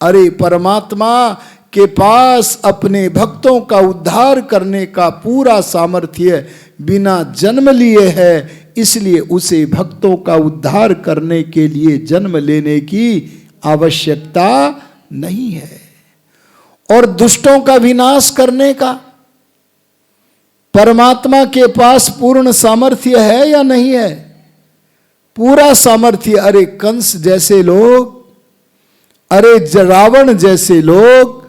Speaker 4: अरे परमात्मा के पास अपने भक्तों का उद्धार करने का पूरा सामर्थ्य बिना जन्म लिए है, इसलिए उसे भक्तों का उद्धार करने के लिए जन्म लेने की आवश्यकता नहीं है। और दुष्टों का विनाश करने का परमात्मा के पास पूर्ण सामर्थ्य है या नहीं है? पूरा सामर्थ्य। अरे कंस जैसे लोग, अरे रावण जैसे लोग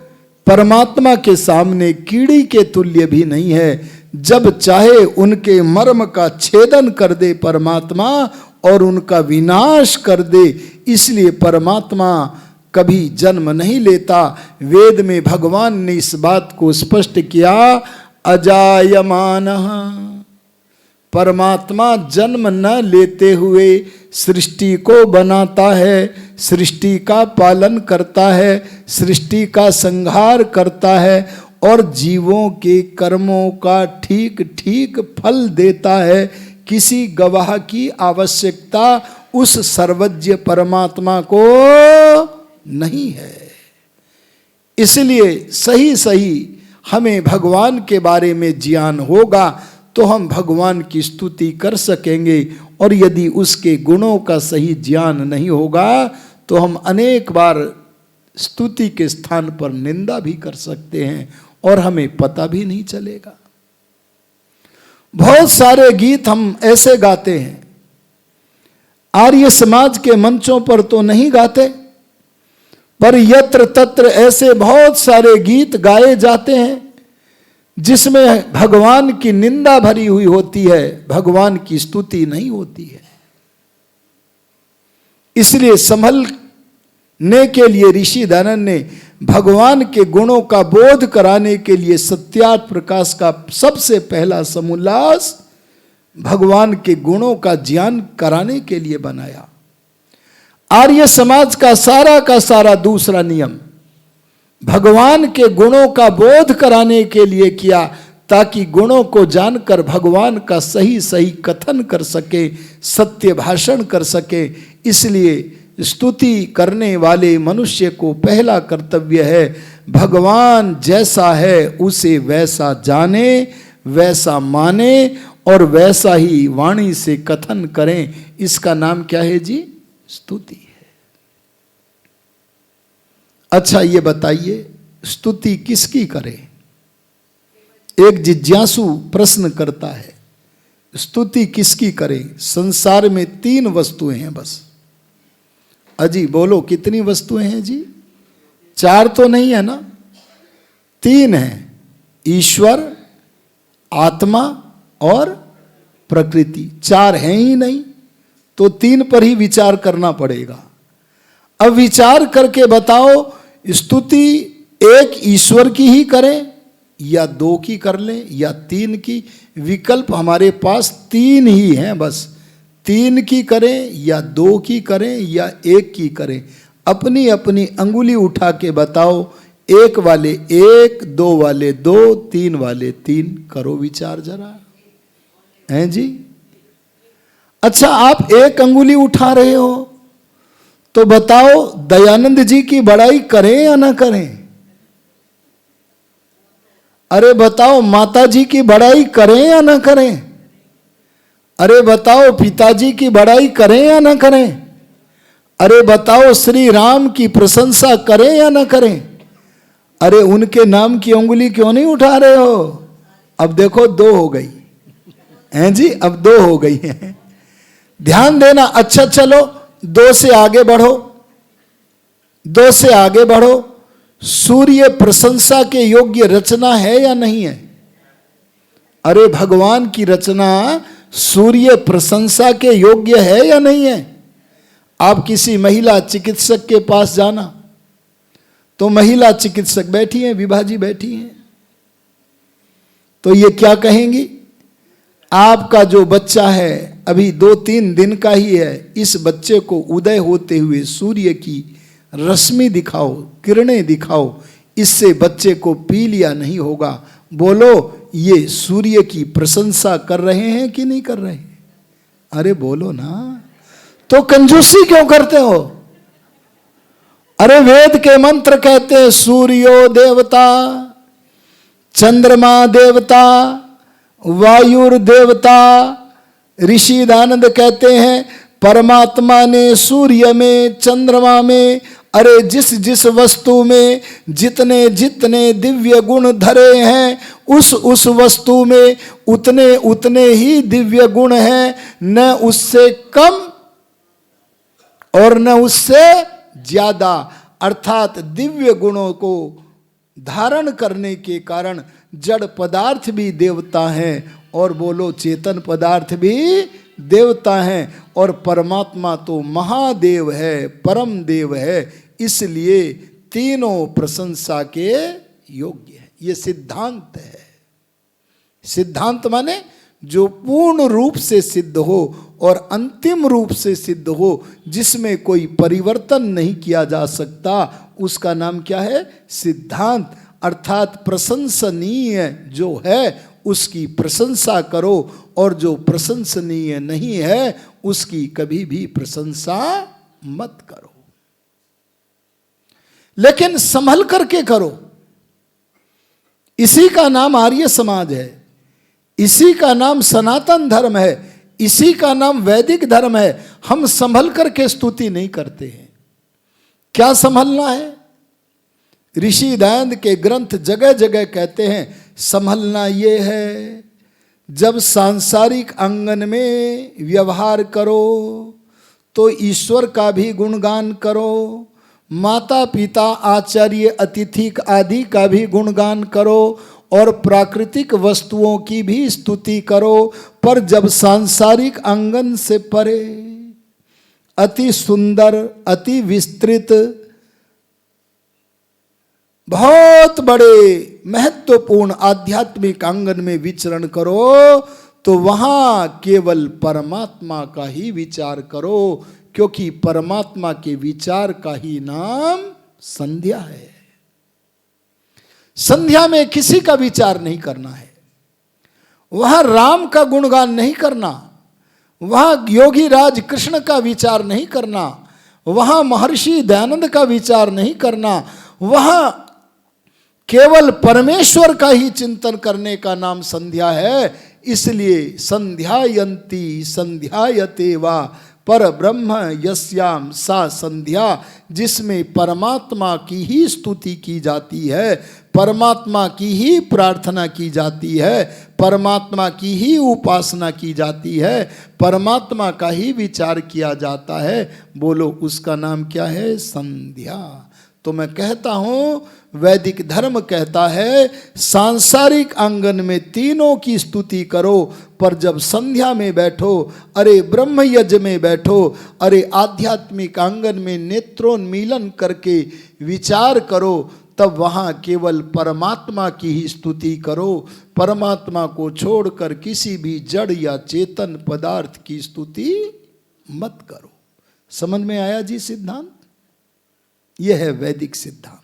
Speaker 4: परमात्मा के सामने कीड़ी के तुल्य भी नहीं है। जब चाहे उनके मर्म का छेदन कर दे परमात्मा और उनका विनाश कर दे। इसलिए परमात्मा कभी जन्म नहीं लेता। वेद में भगवान ने इस बात को स्पष्ट किया, अजायमानः। परमात्मा जन्म न लेते हुए सृष्टि को बनाता है, सृष्टि का पालन करता है, सृष्टि का संहार करता है और जीवों के कर्मों का ठीक ठीक फल देता है। किसी गवाह की आवश्यकता उस सर्वज्ञ परमात्मा को नहीं है। इसलिए सही सही हमें भगवान के बारे में ज्ञान होगा तो हम भगवान की स्तुति कर सकेंगे, और यदि उसके गुणों का सही ज्ञान नहीं होगा तो हम अनेक बार स्तुति के स्थान पर निंदा भी कर सकते हैं और हमें पता भी नहीं चलेगा। बहुत सारे गीत हम ऐसे गाते हैं, आर्य समाज के मंचों पर तो नहीं गाते, पर यत्र तत्र ऐसे बहुत सारे गीत गाए जाते हैं जिसमें भगवान की निंदा भरी हुई होती है, भगवान की स्तुति नहीं होती है। इसलिए संभलने के लिए ऋषि दयानंद ने भगवान के गुणों का बोध कराने के लिए सत्यार्थ प्रकाश का सबसे पहला समोल्लास भगवान के गुणों का ज्ञान कराने के लिए बनाया। आर्य समाज का सारा दूसरा नियम भगवान के गुणों का बोध कराने के लिए किया, ताकि गुणों को जानकर भगवान का सही सही कथन कर सके, सत्य भाषण कर सके। इसलिए स्तुति करने वाले मनुष्य को पहला कर्तव्य है, भगवान जैसा है उसे वैसा जाने, वैसा माने और वैसा ही वाणी से कथन करें। इसका नाम क्या है जी? स्तुति है। अच्छा ये बताइए, स्तुति किसकी करें? एक जिज्ञासु प्रश्न करता है, स्तुति किसकी करें? संसार में 3 वस्तुएं हैं बस। अजी बोलो कितनी वस्तुएं हैं जी? 4 तो नहीं है ना, 3 हैं, ईश्वर, आत्मा और प्रकृति। 4 हैं ही नहीं, तो 3 पर ही विचार करना पड़ेगा। अब विचार करके बताओ, स्तुति एक ईश्वर की ही करें या 2 की कर लें या 3 की? विकल्प हमारे पास 3 ही हैं बस। 3 की करें या 2 की करें या 1 की करें? अपनी अपनी अंगुली उठा के बताओ। 1 वाले 1, 2 वाले 2, 3 वाले 3। करो विचार जरा, हैं जी? अच्छा आप 1 अंगुली उठा रहे हो तो बताओ दयानंद जी की बड़ाई करें या ना करें? अरे बताओ माता जी की बड़ाई करें या ना करें? अरे बताओ पिताजी की बड़ाई करें या ना करें? अरे बताओ श्री राम की प्रशंसा करें या ना करें? अरे उनके नाम की उंगली क्यों नहीं उठा रहे हो? अब देखो 2 हो गई हैं जी, अब 2 हो गई हैं। ध्यान देना। अच्छा चलो 2 से आगे बढ़ो, 2 से आगे बढ़ो। सूर्य प्रशंसा के योग्य रचना है या नहीं है? अरे भगवान की रचना सूर्य प्रशंसा के योग्य है या नहीं है? आप किसी महिला चिकित्सक के पास जाना तो महिला चिकित्सक बैठी हैं, विभा जी बैठी हैं, तो ये क्या कहेंगी? आपका जो बच्चा है अभी 2-3 दिन का ही है, इस बच्चे को उदय होते हुए सूर्य की रश्मि दिखाओ, किरणें दिखाओ, इससे बच्चे को पीलिया नहीं होगा। बोलो ये सूर्य की प्रशंसा कर रहे हैं कि नहीं कर रहे? अरे बोलो ना। तो कंजूसी क्यों करते हो? अरे वेद के मंत्र कहते हैं सूर्यो देवता, चंद्रमा देवता, वायुर देवता। ऋषि दयानंद कहते हैं परमात्मा ने सूर्य में, चंद्रमा में, अरे जिस जिस वस्तु में जितने जितने दिव्य गुण धरे हैं, उस वस्तु में उतने उतने ही दिव्य गुण हैं, न उससे कम और न उससे ज्यादा। अर्थात दिव्य गुणों को धारण करने के कारण जड़ पदार्थ भी देवता हैं और बोलो चेतन पदार्थ भी देवता हैं, और परमात्मा तो महादेव है, परम देव है, इसलिए तीनों प्रशंसा के योग्य है। ये सिद्धांत है। सिद्धांत माने जो पूर्ण रूप से सिद्ध हो और अंतिम रूप से सिद्ध हो, जिसमें कोई परिवर्तन नहीं किया जा सकता, उसका नाम क्या है? सिद्धांत। अर्थात प्रशंसनीय जो है उसकी प्रशंसा करो, और जो प्रशंसनीय नहीं है उसकी कभी भी प्रशंसा मत करो, लेकिन संभल करके करो। इसी का नाम आर्य समाज है, इसी का नाम सनातन धर्म है, इसी का नाम वैदिक धर्म है। हम संभल करके स्तुति नहीं करते हैं। क्या संभलना है? ऋषि दयानंद के ग्रंथ जगह जगह कहते हैं संभलना ये है, जब सांसारिक आंगन में व्यवहार करो तो ईश्वर का भी गुणगान करो, माता पिता आचार्य अतिथि आदि का भी गुणगान करो, और प्राकृतिक वस्तुओं की भी स्तुति करो। पर जब सांसारिक आंगन से परे अति सुंदर, अति विस्तृत, बहुत बड़े महत्वपूर्ण आध्यात्मिक आंगन में विचरण करो, तो वहां केवल परमात्मा का ही विचार करो, क्योंकि परमात्मा के विचार का ही नाम संध्या है। संध्या में किसी का विचार नहीं करना है, वहां राम का गुणगान नहीं करना, वहां योगी राज कृष्ण का विचार नहीं करना, वहां महर्षि दयानंद का विचार नहीं करना, वहां केवल परमेश्वर का ही चिंतन करने का नाम संध्या है। इसलिए संध्यायन्ति संध्यायते वा पर ब्रह्म यस्याम सा संध्या, जिसमें परमात्मा की ही स्तुति की जाती है, परमात्मा की ही प्रार्थना की जाती है, परमात्मा की ही उपासना की जाती है, परमात्मा का ही विचार किया जाता है। बोलो उसका नाम क्या है? संध्या। तो मैं कहता हूं, वैदिक धर्म कहता है सांसारिक आंगन में तीनों की स्तुति करो, पर जब संध्या में बैठो, अरे ब्रह्म यज्ञ में बैठो, अरे आध्यात्मिक आंगन में नेत्रोन्मीलन करके विचार करो, तब वहाँ केवल परमात्मा की ही स्तुति करो। परमात्मा को छोड़कर किसी भी जड़ या चेतन पदार्थ की स्तुति मत करो। समझ में आया जी सिद्धांत? यह है वैदिक सिद्धांत।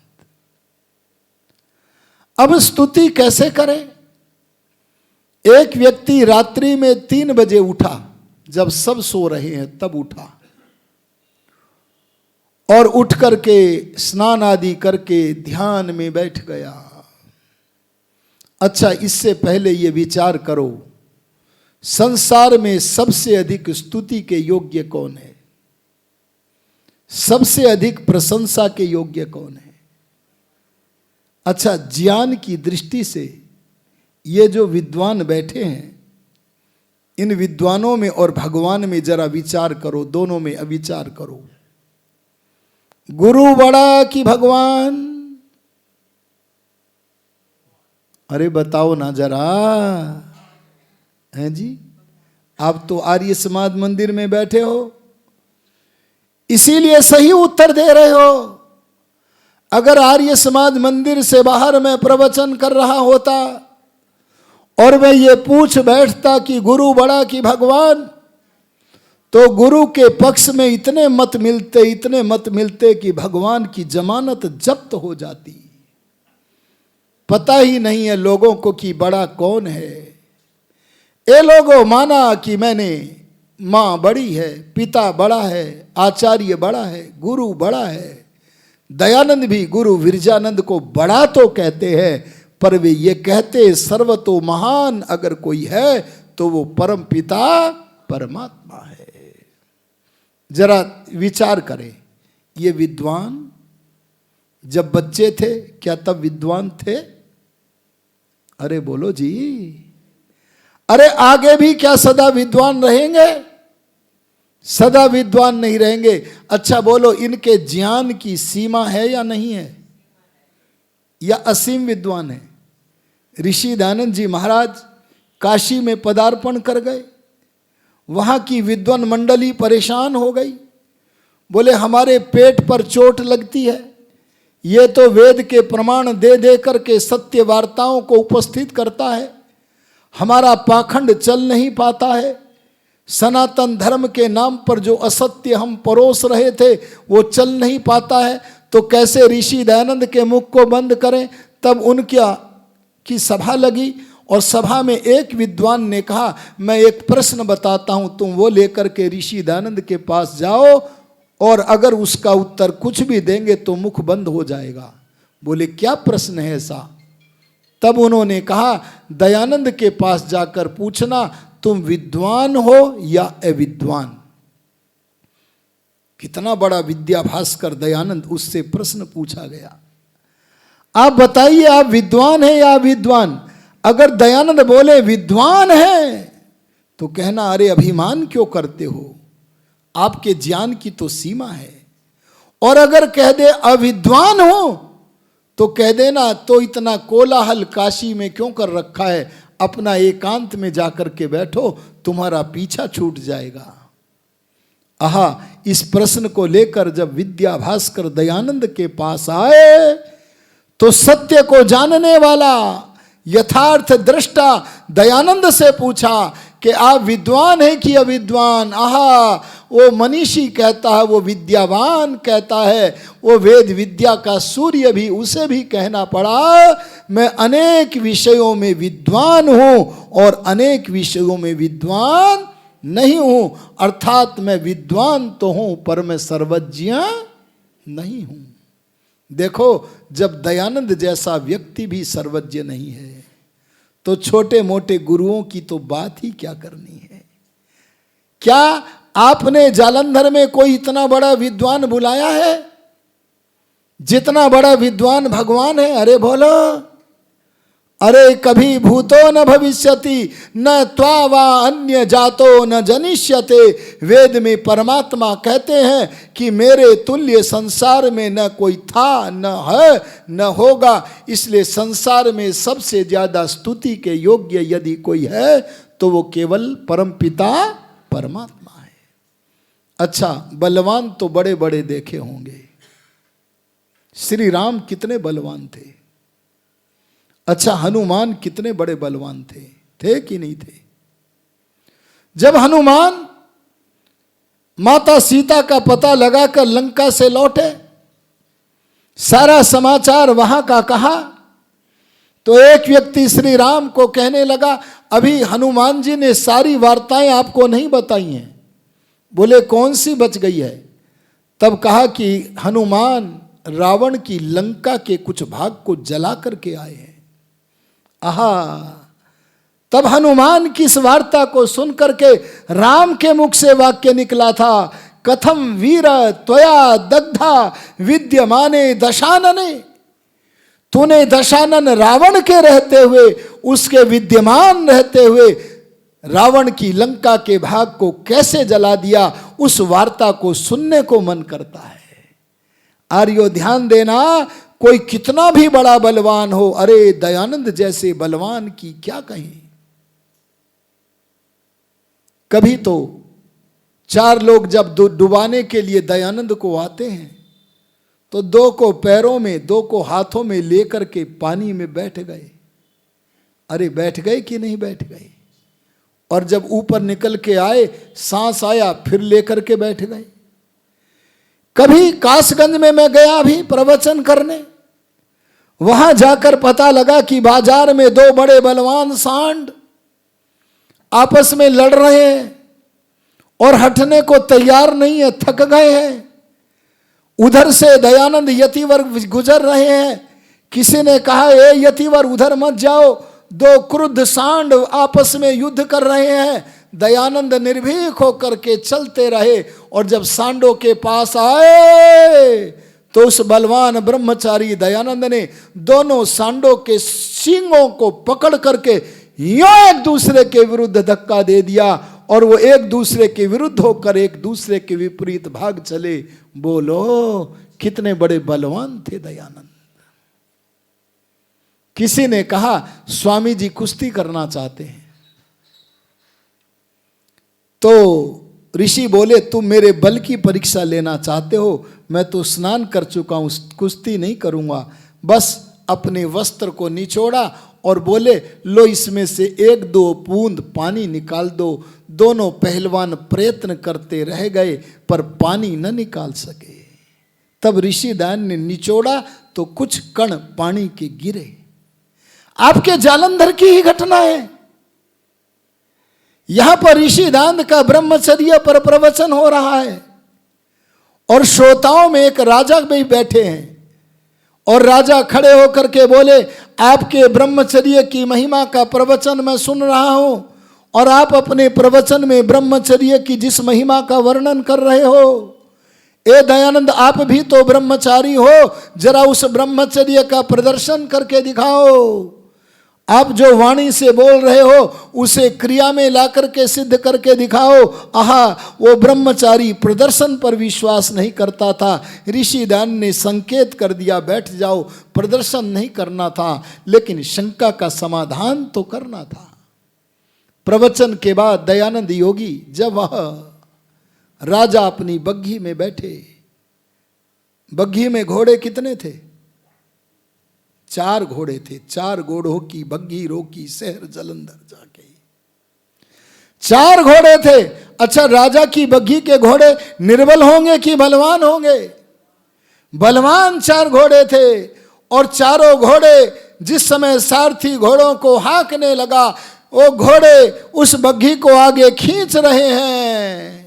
Speaker 4: अब स्तुति कैसे करें? एक व्यक्ति रात्रि में 3 बजे उठा, जब सब सो रहे हैं तब उठा, और उठ करके स्नान आदि करके ध्यान में बैठ गया। अच्छा, इससे पहले ये विचार करो, संसार में सबसे अधिक स्तुति के योग्य कौन है? सबसे अधिक प्रशंसा के योग्य कौन है? अच्छा, ज्ञान की दृष्टि से ये जो विद्वान बैठे हैं, इन विद्वानों में और भगवान में जरा विचार करो, दोनों में अविचार करो। गुरु बड़ा कि भगवान? अरे बताओ ना जरा, हैं जी? आप तो आर्य समाज मंदिर में बैठे हो, इसीलिए सही उत्तर दे रहे हो। अगर आर्य समाज मंदिर से बाहर मैं प्रवचन कर रहा होता और मैं ये पूछ बैठता कि गुरु बड़ा कि भगवान, तो गुरु के पक्ष में इतने मत मिलते कि भगवान की जमानत जब्त हो जाती। पता ही नहीं है लोगों को कि बड़ा कौन है। ये लोगों माना कि मैंने माँ बड़ी है, पिता बड़ा है, आचार्य बड़ा है, गुरु बड़ा है। दयानंद भी गुरु विरजानंद को बड़ा तो कहते हैं, पर वे ये कहते सर्वतो महान अगर कोई है तो वो परम पिता परमात्मा है। जरा विचार करें, ये विद्वान जब बच्चे थे क्या तब विद्वान थे? अरे बोलो जी, अरे आगे भी क्या सदा विद्वान रहेंगे? सदा विद्वान नहीं रहेंगे। अच्छा बोलो, इनके ज्ञान की सीमा है या नहीं है? या असीम विद्वान है। ऋषि दयानंद जी महाराज काशी में पदार्पण कर गए, वहां की विद्वान मंडली परेशान हो गई, बोले हमारे पेट पर चोट लगती है, ये तो वेद के प्रमाण दे दे करके सत्य वार्ताओं को उपस्थित करता है, हमारा पाखंड चल नहीं पाता है, सनातन धर्म के नाम पर जो असत्य हम परोस रहे थे वो चल नहीं पाता है, तो कैसे ऋषि दयानंद के मुख को बंद करें। तब उनका की सभा लगी और सभा में एक विद्वान ने कहा मैं एक प्रश्न बताता हूं, तुम वो लेकर के ऋषि दयानंद के पास जाओ और अगर उसका उत्तर कुछ भी देंगे तो मुख बंद हो जाएगा। बोले क्या प्रश्न है ऐसा? तब उन्होंने कहा दयानंद के पास जाकर पूछना तुम विद्वान हो या अविद्वान। कितना बड़ा विद्या भास्कर दयानंद, उससे प्रश्न पूछा गया, आप बताइए आप विद्वान है या अविद्वान? अगर दयानंद बोले विद्वान है तो कहना अरे अभिमान क्यों करते हो, आपके ज्ञान की तो सीमा है। और अगर कह दे अविद्वान हो तो कह देना तो इतना कोलाहल काशी में क्यों कर रखा है, अपना एकांत में जाकर के बैठो, तुम्हारा पीछा छूट जाएगा। आहा, इस प्रश्न को लेकर जब विद्या भास्कर दयानंद के पास आए तो सत्य को जानने वाला यथार्थ दृष्टा दयानंद से पूछा कि आप विद्वान हैं कि अविद्वान? आहा, वो मनीषी कहता है, वो विद्यावान कहता है, वो वेद विद्या का सूर्य भी, उसे भी कहना पड़ा मैं अनेक विषयों में विद्वान हूं और अनेक विषयों में विद्वान नहीं हूं, अर्थात मैं विद्वान तो हूं पर मैं सर्वज्ञ नहीं हूं। देखो, जब दयानंद जैसा व्यक्ति भी सर्वज्ञ नहीं है तो छोटे मोटे गुरुओं की तो बात ही क्या करनी है। क्या आपने जालंधर में कोई इतना बड़ा विद्वान बुलाया है? जितना बड़ा विद्वान भगवान है। अरे बोलो, अरे कभी भूतो न भविष्यति न त्वा वा अन्य जातो न जनिष्यते। वेद में परमात्मा कहते हैं कि मेरे तुल्य संसार में न कोई था, न है, न होगा। इसलिए संसार में सबसे ज्यादा स्तुति के योग्य यदि कोई है तो वो केवल परमपिता परमात्मा है। अच्छा, बलवान तो बड़े बड़े देखे होंगे। श्री राम कितने बलवान थे। अच्छा, हनुमान कितने बड़े बलवान थे कि नहीं थे? जब हनुमान माता सीता का पता लगाकर लंका से लौटे, सारा समाचार वहां का कहा, तो एक व्यक्ति श्री राम को कहने लगा अभी हनुमान जी ने सारी वार्ताएं आपको नहीं बताई हैं। बोले कौन सी बच गई है? तब कहा कि हनुमान रावण की लंका के कुछ भाग को जला करके आए हैं। आहा, तब हनुमान की इस वार्ता को सुनकर के राम के मुख से वाक्य निकला था, कथम वीर त्वया दग्धा विद्यमाने दशानने। तूने दशानन रावण के रहते हुए, उसके विद्यमान रहते हुए रावण की लंका के भाग को कैसे जला दिया? उस वार्ता को सुनने को मन करता है। आर्यो ध्यान देना, कोई कितना भी बड़ा बलवान हो, अरे दयानंद जैसे बलवान की क्या कहें। कभी तो 4 लोग जब डुबाने के लिए दयानंद को आते हैं तो 2 को पैरों में 2 को हाथों में लेकर के पानी में बैठ गए। अरे बैठ गए कि नहीं बैठ गए? और जब ऊपर निकल के आए, सांस आया, फिर लेकर के बैठ गए। कभी कासगंज में मैं गया अभी प्रवचन करने, वहां जाकर पता लगा कि बाजार में 2 बड़े बलवान सांड आपस में लड़ रहे हैं और हटने को तैयार नहीं है, थक गए हैं। उधर से दयानंद यतिवर गुजर रहे हैं। किसी ने कहा ए यतिवर उधर मत जाओ, 2 क्रुद्ध सांड आपस में युद्ध कर रहे हैं। दयानंद निर्भीक होकर के चलते रहे और जब सांडों के पास आए तो उस बलवान ब्रह्मचारी दयानंद ने दोनों सांडों के सींगों को पकड़ करके यूं एक दूसरे के विरुद्ध धक्का दे दिया और वो एक दूसरे के विरुद्ध होकर एक दूसरे के विपरीत भाग चले। बोलो कितने बड़े बलवान थे दयानंद। किसी ने कहा स्वामी जी कुश्ती करना चाहते हैं, तो ऋषि बोले तुम मेरे बल की परीक्षा लेना चाहते हो, मैं तो स्नान कर चुका हूं, कुश्ती नहीं करूंगा। बस अपने वस्त्र को निचोड़ा और बोले लो इसमें से 1-2 बूंद पानी निकाल दो। दोनों पहलवान प्रयत्न करते रह गए पर पानी न निकाल सके। तब ऋषिदान ने निचोड़ा तो कुछ कण पानी के गिरे। आपके जालंधर की ही घटना है। यहां पर ऋषिदान का ब्रह्मचर्य पर प्रवचन हो रहा है और श्रोताओं में एक राजा भी बैठे हैं और राजा खड़े होकर के बोले आपके ब्रह्मचर्य की महिमा का प्रवचन मैं सुन रहा हूं और आप अपने प्रवचन में ब्रह्मचर्य की जिस महिमा का वर्णन कर रहे हो, ए दयानंद आप भी तो ब्रह्मचारी हो, जरा उस ब्रह्मचर्य का प्रदर्शन करके दिखाओ। आप जो वाणी से बोल रहे हो उसे क्रिया में ला करके सिद्ध करके दिखाओ। आहा, वो ब्रह्मचारी प्रदर्शन पर विश्वास नहीं करता था। ऋषिदान ने संकेत कर दिया बैठ जाओ, प्रदर्शन नहीं करना था लेकिन शंका का समाधान तो करना था। प्रवचन के बाद दयानंद योगी जब वह राजा अपनी बग्घी में बैठे, बग्घी में घोड़े कितने थे? 4 घोड़े थे। 4 घोड़ों की बग्घी रोकी शहर जालंधर जाके। 4 घोड़े थे। अच्छा, राजा की बग्घी के घोड़े निर्बल होंगे कि बलवान होंगे? बलवान 4 घोड़े थे और चारों घोड़े जिस समय सारथी घोड़ों को हाँकने लगा, वो घोड़े उस बग्घी को आगे खींच रहे हैं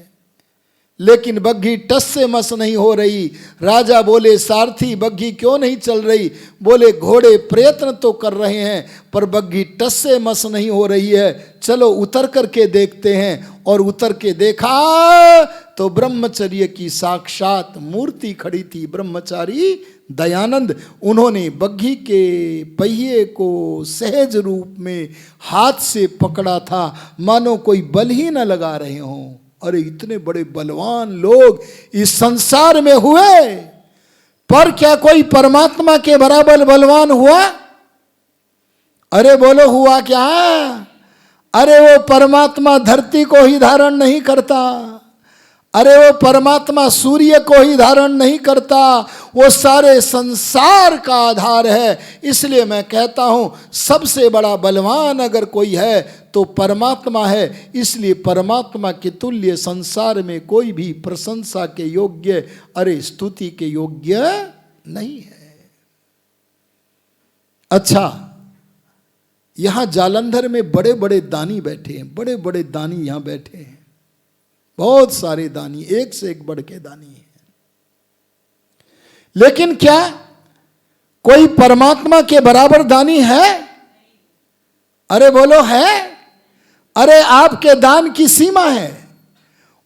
Speaker 4: लेकिन बग्घी टस से मस नहीं हो रही। राजा बोले सारथी बग्घी क्यों नहीं चल रही? बोले घोड़े प्रयत्न तो कर रहे हैं पर बग्घी टस से मस नहीं हो रही है, चलो उतर करके देखते हैं। और उतर के देखा तो ब्रह्मचर्य की साक्षात मूर्ति खड़ी थी, ब्रह्मचारी दयानंद। उन्होंने बग्घी के पहिए को सहज रूप में हाथ से पकड़ा था, मानो कोई बल ही न लगा रहे हों। अरे इतने बड़े बलवान लोग इस संसार में हुए, पर क्या कोई परमात्मा के बराबर बलवान हुआ? अरे बोलो हुआ क्या? अरे वो परमात्मा धरती को ही धारण नहीं करता, अरे वो परमात्मा सूर्य को ही धारण नहीं करता, वो सारे संसार का आधार है। इसलिए मैं कहता हूं सबसे बड़ा बलवान अगर कोई है तो परमात्मा है। इसलिए परमात्मा के तुल्य संसार में कोई भी प्रशंसा के योग्य, अरे स्तुति के योग्य नहीं है। अच्छा, यहां जालंधर में बड़े बड़े दानी बैठे हैं, बड़े बड़े दानी यहां बैठे हैं, बहुत सारे दानी, एक से एक बढ़ के दानी है। लेकिन क्या कोई परमात्मा के बराबर दानी है? अरे बोलो है? अरे आपके दान की सीमा है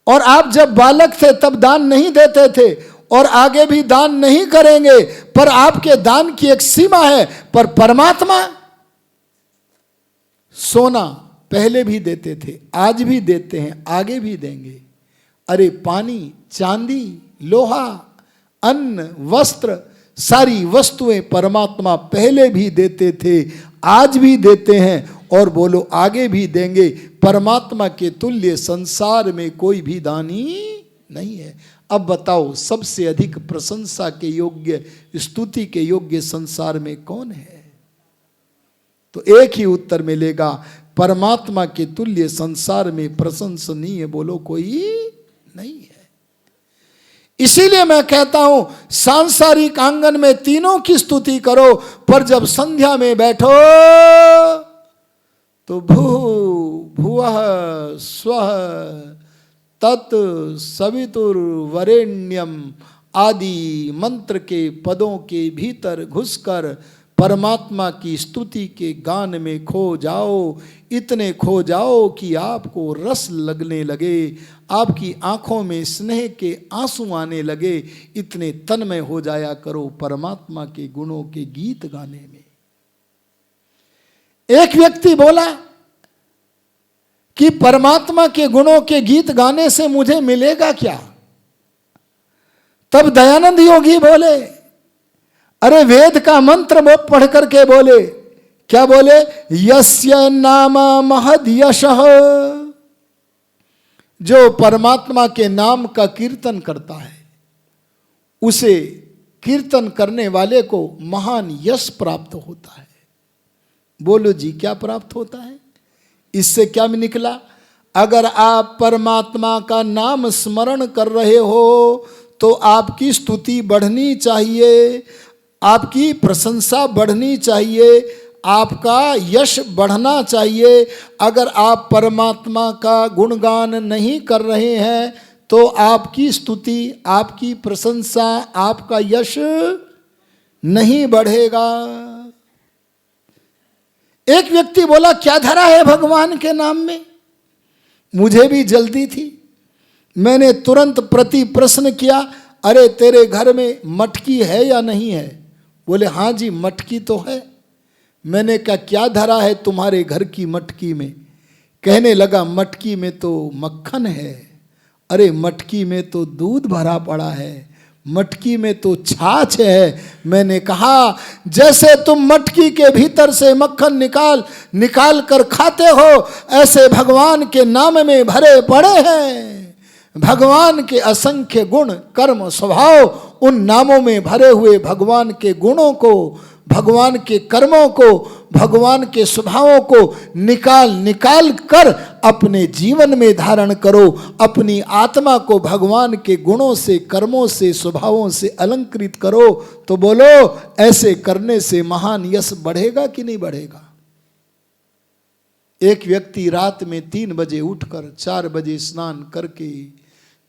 Speaker 4: और आप जब बालक थे तब दान नहीं देते थे और आगे भी दान नहीं करेंगे, पर आपके दान की एक सीमा है। पर परमात्मा सोना पहले भी देते थे, आज भी देते हैं, आगे भी देंगे। अरे पानी, चांदी, लोहा, अन्न, वस्त्र, सारी वस्तुएं परमात्मा पहले भी देते थे, आज भी देते हैं और बोलो आगे भी देंगे। परमात्मा के तुल्य संसार में कोई भी दानी नहीं है। अब बताओ सबसे अधिक प्रशंसा के योग्य, स्तुति के योग्य संसार में कौन है? तो एक ही उत्तर मिलेगा, परमात्मा के तुल्य संसार में प्रशंसनीय बोलो कोई नहीं है। इसीलिए मैं कहता हूं सांसारिक आंगन में तीनों की स्तुति करो, पर जब संध्या में बैठो तो भू भुवः स्वः तत् सवितुर्वरेण्यम आदि मंत्र के पदों के भीतर घुसकर परमात्मा की स्तुति के गान में खो जाओ। इतने खो जाओ कि आपको रस लगने लगे, आपकी आंखों में स्नेह के आंसू आने लगे। इतने तन्मय हो जाया करो परमात्मा के गुणों के गीत गाने में। एक व्यक्ति बोला कि परमात्मा के गुणों के गीत गाने से मुझे मिलेगा क्या? तब दयानंद योगी बोले, अरे वेद का मंत्र वो पढ़ करके बोले क्या बोले? यस्य नाम महद यशः, जो परमात्मा के नाम का कीर्तन करता है उसे कीर्तन करने वाले को महान यश प्राप्त होता है। बोलो जी क्या प्राप्त होता है? इससे क्या निकला? अगर आप परमात्मा का नाम स्मरण कर रहे हो तो आपकी स्तुति बढ़नी चाहिए, आपकी प्रशंसा बढ़नी चाहिए, आपका यश बढ़ना चाहिए। अगर आप परमात्मा का गुणगान नहीं कर रहे हैं तो आपकी स्तुति, आपकी प्रशंसा, आपका यश नहीं बढ़ेगा। एक व्यक्ति बोला, क्या धरा है भगवान के नाम में? मुझे भी जल्दी थी, मैंने तुरंत प्रति प्रश्न किया, अरे तेरे घर में मटकी है या नहीं है? बोले हाँ जी मटकी तो है। मैंने कहा क्या धरा है तुम्हारे घर की मटकी में? कहने लगा मटकी में तो मक्खन है। अरे मटकी में तो दूध भरा पड़ा है, मटकी में तो छाछ है। मैंने कहा जैसे तुम मटकी के भीतर से मक्खन निकाल कर खाते हो, ऐसे भगवान के नाम में भरे पड़े हैं। भगवान के असंख्य गुण, कर्म, स्वभाव, उन नामों में भरे हुए भगवान के गुणों को, भगवान के कर्मों को, भगवान के स्वभावों को निकाल कर अपने जीवन में धारण करो। अपनी आत्मा को भगवान के गुणों से, कर्मों से, स्वभावों से अलंकृत करो। तो बोलो ऐसे करने से महान यश बढ़ेगा कि नहीं बढ़ेगा? एक व्यक्ति रात में 3 बजे उठकर 4 बजे स्नान करके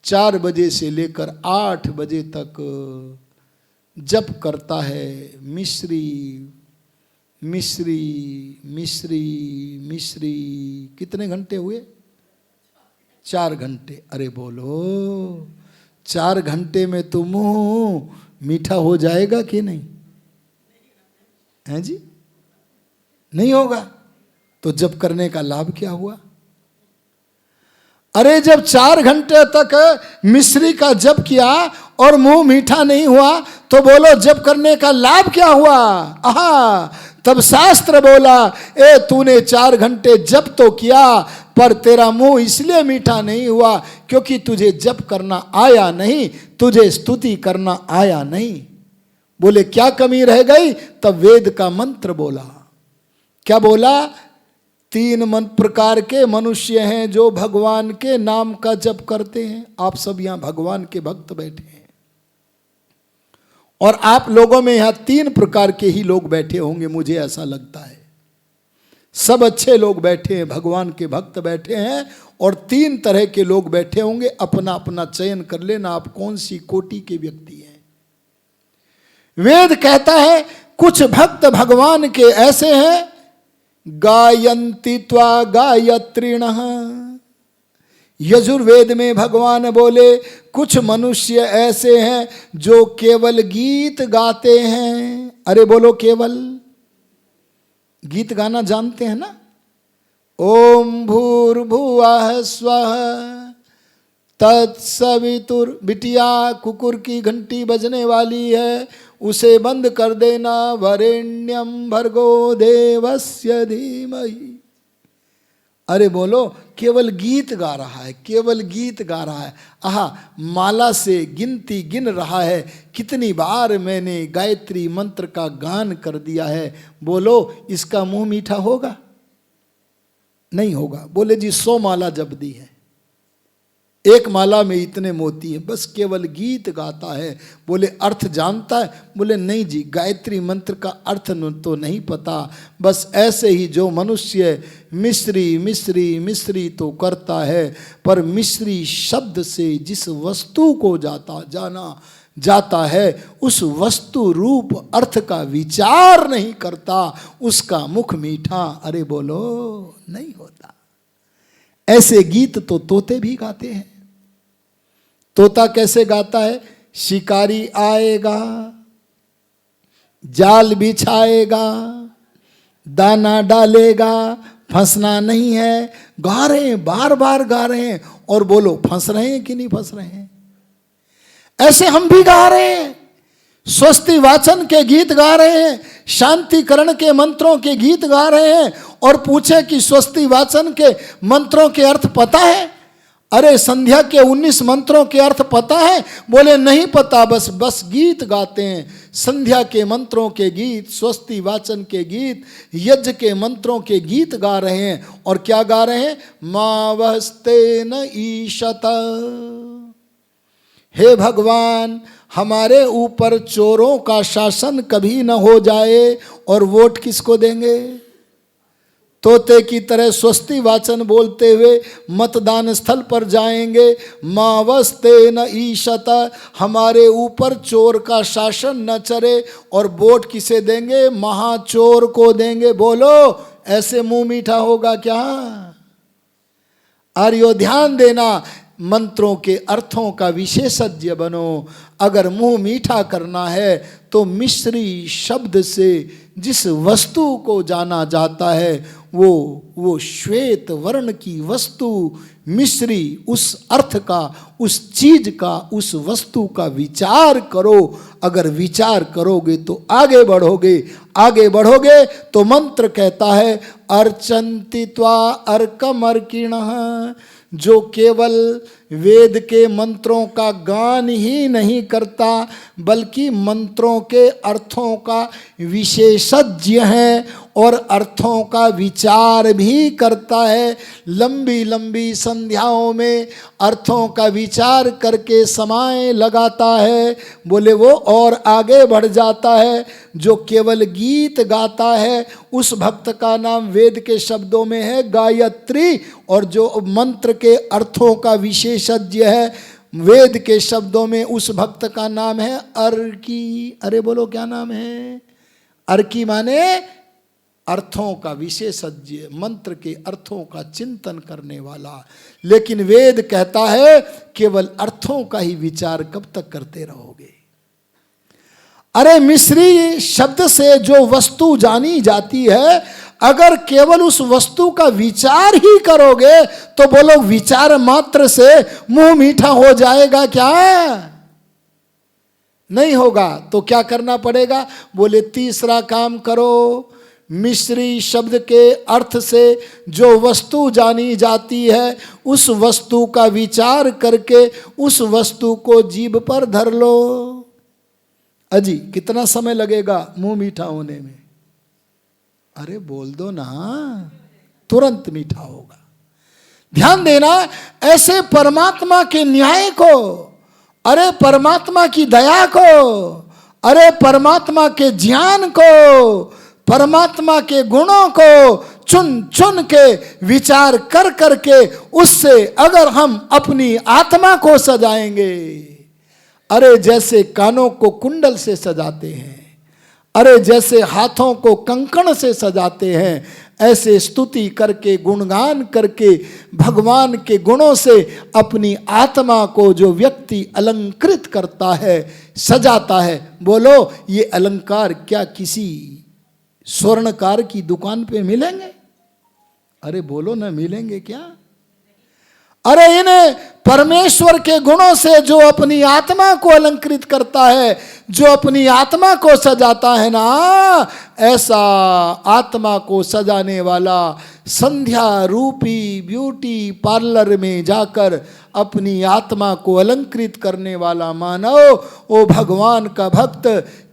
Speaker 4: 4 बजे से लेकर 8 बजे तक जप करता है। मिश्री मिश्री मिश्री मिश्री। कितने घंटे हुए? 4 घंटे। अरे बोलो 4 घंटे में तो मुंह मीठा हो जाएगा कि नहीं? है जी? नहीं होगा। तो जप करने का लाभ क्या हुआ? अरे जब 4 घंटे तक मिश्री का जप किया और मुंह मीठा नहीं हुआ तो बोलो जप करने का लाभ क्या हुआ? आहा, तब शास्त्र बोला, ए तूने 4 घंटे जप तो किया पर तेरा मुंह इसलिए मीठा नहीं हुआ क्योंकि तुझे जप करना आया नहीं, तुझे स्तुति करना आया नहीं। बोले क्या कमी रह गई? तब वेद का मंत्र बोला। क्या बोला? 3 प्रकार के मनुष्य हैं जो भगवान के नाम का जप करते हैं। आप सब यहां भगवान के भक्त बैठे हैं और आप लोगों में यहां 3 प्रकार के ही लोग बैठे होंगे, मुझे ऐसा लगता है। सब अच्छे लोग बैठे हैं, भगवान के भक्त बैठे हैं और 3 तरह के लोग बैठे होंगे। अपना अपना चयन कर लेना आप कौन सी कोटि के व्यक्ति हैं। वेद कहता है कुछ भक्त भगवान के ऐसे हैं, गायन्ति त्वा गायत्रिणः। यजुर्वेद में भगवान बोले कुछ मनुष्य ऐसे हैं जो केवल गीत गाते हैं। अरे बोलो केवल गीत गाना जानते हैं ना? ओम भूर्भुवः स्वः तत्सवितुर। बिटिया कुकुर की घंटी बजने वाली है, उसे बंद कर देना। वरेण्यम भर्गो देवस्य धीमहि। अरे बोलो केवल गीत गा रहा है, केवल गीत गा रहा है। आहा, माला से गिनती गिन रहा है कितनी बार मैंने गायत्री मंत्र का गान कर दिया है। बोलो इसका मुंह मीठा होगा? नहीं होगा। बोले जी 100 माला जप दी है, 1 माला में इतने मोती है, बस केवल गीत गाता है। बोले अर्थ जानता है? बोले नहीं जी, गायत्री मंत्र का अर्थ तो नहीं पता। बस ऐसे ही जो मनुष्य मिश्री मिश्री मिश्री तो करता है पर मिश्री शब्द से जिस वस्तु को जाता है उस वस्तु रूप अर्थ का विचार नहीं करता, उसका मुख मीठा अरे बोलो नहीं होता। ऐसे गीत तो तोते भी गाते हैं। तोता कैसे गाता है? शिकारी आएगा, जाल बिछाएगा, दाना डालेगा, फंसना नहीं है। गा रहे हैं, बार बार गा रहे हैं। और बोलो फंस रहे हैं कि नहीं फंस रहे हैं? ऐसे हम भी गा रहे हैं। स्वस्ति वाचन के गीत गा रहे हैं, शांतिकरण के मंत्रों के गीत गा रहे हैं, और पूछे कि स्वस्ति वाचन के मंत्रों के अर्थ पता है? अरे संध्या के 19 मंत्रों के अर्थ पता है? बोले नहीं पता, बस गीत गाते हैं। संध्या के मंत्रों के गीत, स्वस्ति वाचन के गीत, यज्ञ के मंत्रों के गीत गा रहे हैं। और क्या गा रहे हैं? मावस्ते न ईशत, हे भगवान हमारे ऊपर चोरों का शासन कभी न हो जाए। और वोट किसको देंगे? तोते की तरह स्वस्ति वाचन बोलते हुए मतदान स्थल पर जाएंगे। मावस्ते न ईशत, हमारे ऊपर चोर का शासन न चले। और वोट किसे देंगे? महाचोर को देंगे। बोलो ऐसे मुंह मीठा होगा क्या? आर्यो ध्यान देना, मंत्रों के अर्थों का विशेषज्ञ बनो। अगर मुंह मीठा करना है तो मिश्री शब्द से जिस वस्तु को जाना जाता है वो श्वेत वर्ण की वस्तु, मिश्री, उस अर्थ का, उस चीज का, उस वस्तु का विचार करो। अगर विचार करोगे तो आगे बढ़ोगे। आगे बढ़ोगे तो मंत्र कहता है अर्चन्ति त्वा अर्कमर्किणः, जो केवल वेद के मंत्रों का गान ही नहीं करता बल्कि मंत्रों के अर्थों का विशेषज्ञ है और अर्थों का विचार भी करता है। लंबी लंबी संध्याओं में अर्थों का विचार करके समय लगाता है, बोले वो और आगे बढ़ जाता है। जो केवल गीत गाता है उस भक्त का नाम वेद के शब्दों में है गायत्री, और जो मंत्र के अर्थों का विशेषज्ञ है वेद के शब्दों में उस भक्त का नाम है अर्की। अरे बोलो क्या नाम है? अर्की माने अर्थों का विशेषज्ञ, मंत्र के अर्थों का चिंतन करने वाला। लेकिन वेद कहता है केवल अर्थों का ही विचार कब तक करते रहोगे? अरे मिश्री शब्द से जो वस्तु जानी जाती है, अगर केवल उस वस्तु का विचार ही करोगे तो बोलो विचार मात्र से मुंह मीठा हो जाएगा क्या? नहीं होगा। तो क्या करना पड़ेगा? बोले तीसरा काम करो। मिश्री शब्द के अर्थ से जो वस्तु जानी जाती है उस वस्तु का विचार करके उस वस्तु को जीभ पर धर लो। अजी कितना समय लगेगा मुंह मीठा होने में? अरे बोल दो ना, तुरंत मीठा होगा। ध्यान देना, ऐसे परमात्मा के न्याय को, अरे परमात्मा की दया को, अरे परमात्मा के ज्ञान को, परमात्मा के गुणों को चुन चुन के विचार कर करके उससे अगर हम अपनी आत्मा को सजाएंगे, अरे जैसे कानों को कुंडल से सजाते हैं, अरे जैसे हाथों को कंकण से सजाते हैं, ऐसे स्तुति करके गुणगान करके भगवान के गुणों से अपनी आत्मा को जो व्यक्ति अलंकृत करता है, सजाता है, बोलो ये अलंकार क्या किसी स्वर्णकार की दुकान पे मिलेंगे? अरे बोलो ना, मिलेंगे क्या? अरे इन्हें परमेश्वर के गुणों से जो अपनी आत्मा को अलंकृत करता है, जो अपनी आत्मा को सजाता है ना, ऐसा आत्मा को सजाने वाला संध्या रूपी ब्यूटी पार्लर में जाकर अपनी आत्मा को अलंकृत करने वाला मानव, वो भगवान का भक्त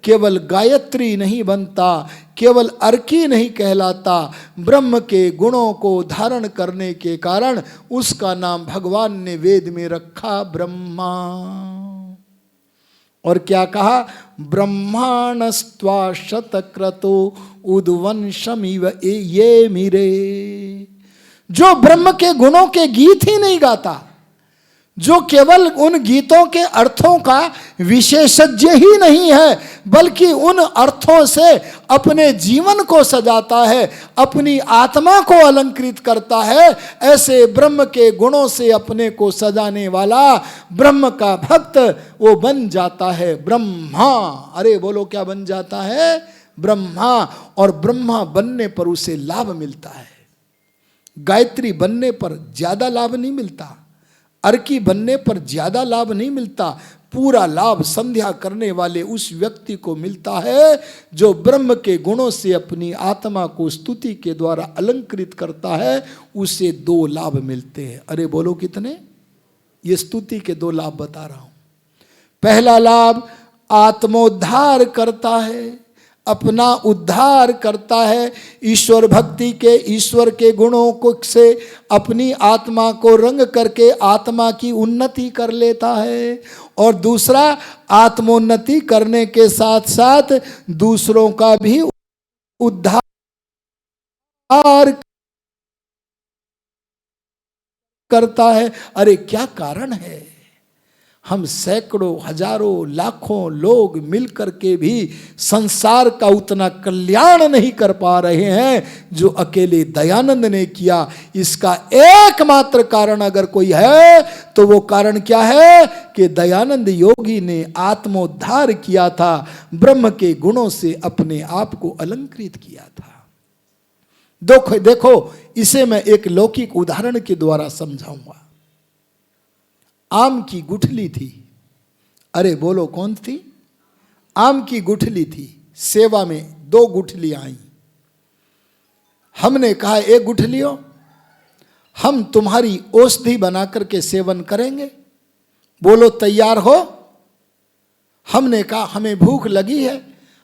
Speaker 4: केवल गायत्री नहीं बनता, केवल अर्की नहीं कहलाता, ब्रह्म के गुणों को धारण करने के कारण उसका नाम भगवान ने वेद में रखा ब्रह्मा। और क्या कहा? ब्रह्माणस्त्वा शतक्रतो उद्वंशमिव ये मिरे। जो ब्रह्म के गुणों के गीत ही नहीं गाता, जो केवल उन गीतों के अर्थों का विशेषज्ञ ही नहीं है बल्कि उन अर्थों से अपने जीवन को सजाता है, अपनी आत्मा को अलंकृत करता है, ऐसे ब्रह्म के गुणों से अपने को सजाने वाला ब्रह्म का भक्त वो बन जाता है ब्रह्मा। अरे बोलो क्या बन जाता है? ब्रह्मा। और ब्रह्मा बनने पर उसे लाभ मिलता है। गायत्री बनने पर ज्यादा लाभ नहीं मिलता, अर्की बनने पर ज्यादा लाभ नहीं मिलता, पूरा लाभ संध्या करने वाले उस व्यक्ति को मिलता है जो ब्रह्म के गुणों से अपनी आत्मा को स्तुति के द्वारा अलंकृत करता है। उसे 2 लाभ मिलते हैं। अरे बोलो कितने? ये स्तुति के 2 लाभ बता रहा हूं। पहला लाभ, आत्मोद्धार करता है, अपना उद्धार करता है। ईश्वर भक्ति के, ईश्वर के गुणों को से अपनी आत्मा को रंग करके आत्मा की उन्नति कर लेता है। और दूसरा, आत्मोन्नति करने के साथ साथ दूसरों का भी उद्धार करता है। अरे क्या कारण है? हम सैकड़ों, हजारों, लाखों लोग मिलकर के भी संसार का उतना कल्याण नहीं कर पा रहे हैं जो अकेले दयानंद ने किया। इसका एकमात्र कारण अगर कोई है तो वो कारण क्या है कि दयानंद योगी ने आत्मोद्धार किया था, ब्रह्म के गुणों से अपने आप को अलंकृत किया था। देखो इसे मैं एक लौकिक उदाहरण के द्वारा समझाऊंगा। आम की गुठली थी। अरे बोलो कौन थी? आम की गुठली थी। सेवा में 2 गुठलियां आई। हमने कहा, एक गुठलियों, हम तुम्हारी औषधि बना करके सेवन करेंगे, बोलो तैयार हो? हमने कहा, हमें भूख लगी है,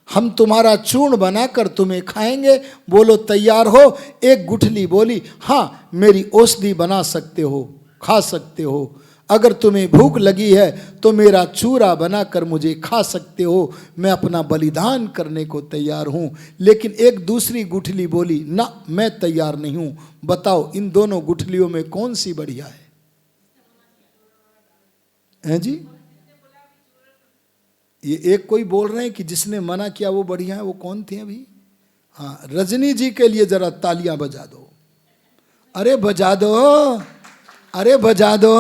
Speaker 4: हम तुम्हारा चूर्ण बनाकर तुम्हें खाएंगे, बोलो तैयार हो? एक गुठली बोली, हाँ मेरी औषधि बना सकते हो, खा सकते हो। अगर तुम्हें भूख लगी है तो मेरा चूरा बनाकर मुझे खा सकते हो, मैं अपना बलिदान करने को तैयार हूं। लेकिन एक दूसरी गुठली बोली, ना मैं तैयार नहीं हूं। बताओ इन दोनों गुठलियों में कौन सी बढ़िया है? हैं जी? ये एक कोई बोल रहे हैं कि जिसने मना किया वो बढ़िया है। वो कौन थे अभी? हाँ, रजनी जी के लिए जरा तालियां बजा दो। अरे बजा दो, अरे बजा दो।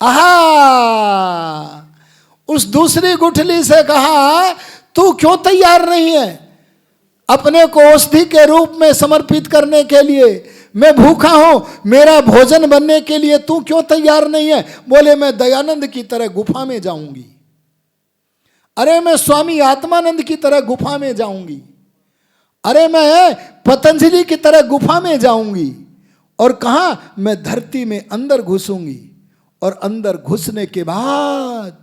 Speaker 4: आहा! उस दूसरी गुठली से कहा, तू क्यों तैयार नहीं है अपने को औषधि के रूप में समर्पित करने के लिए? मैं भूखा हूं, मेरा भोजन बनने के लिए तू क्यों तैयार नहीं है? बोले, मैं दयानंद की तरह गुफा में जाऊंगी। अरे मैं स्वामी आत्मानंद की तरह गुफा में जाऊंगी। अरे मैं पतंजलि की तरह गुफा में जाऊंगी। और कहा, मैं धरती में अंदर घुसूंगी और अंदर घुसने के बाद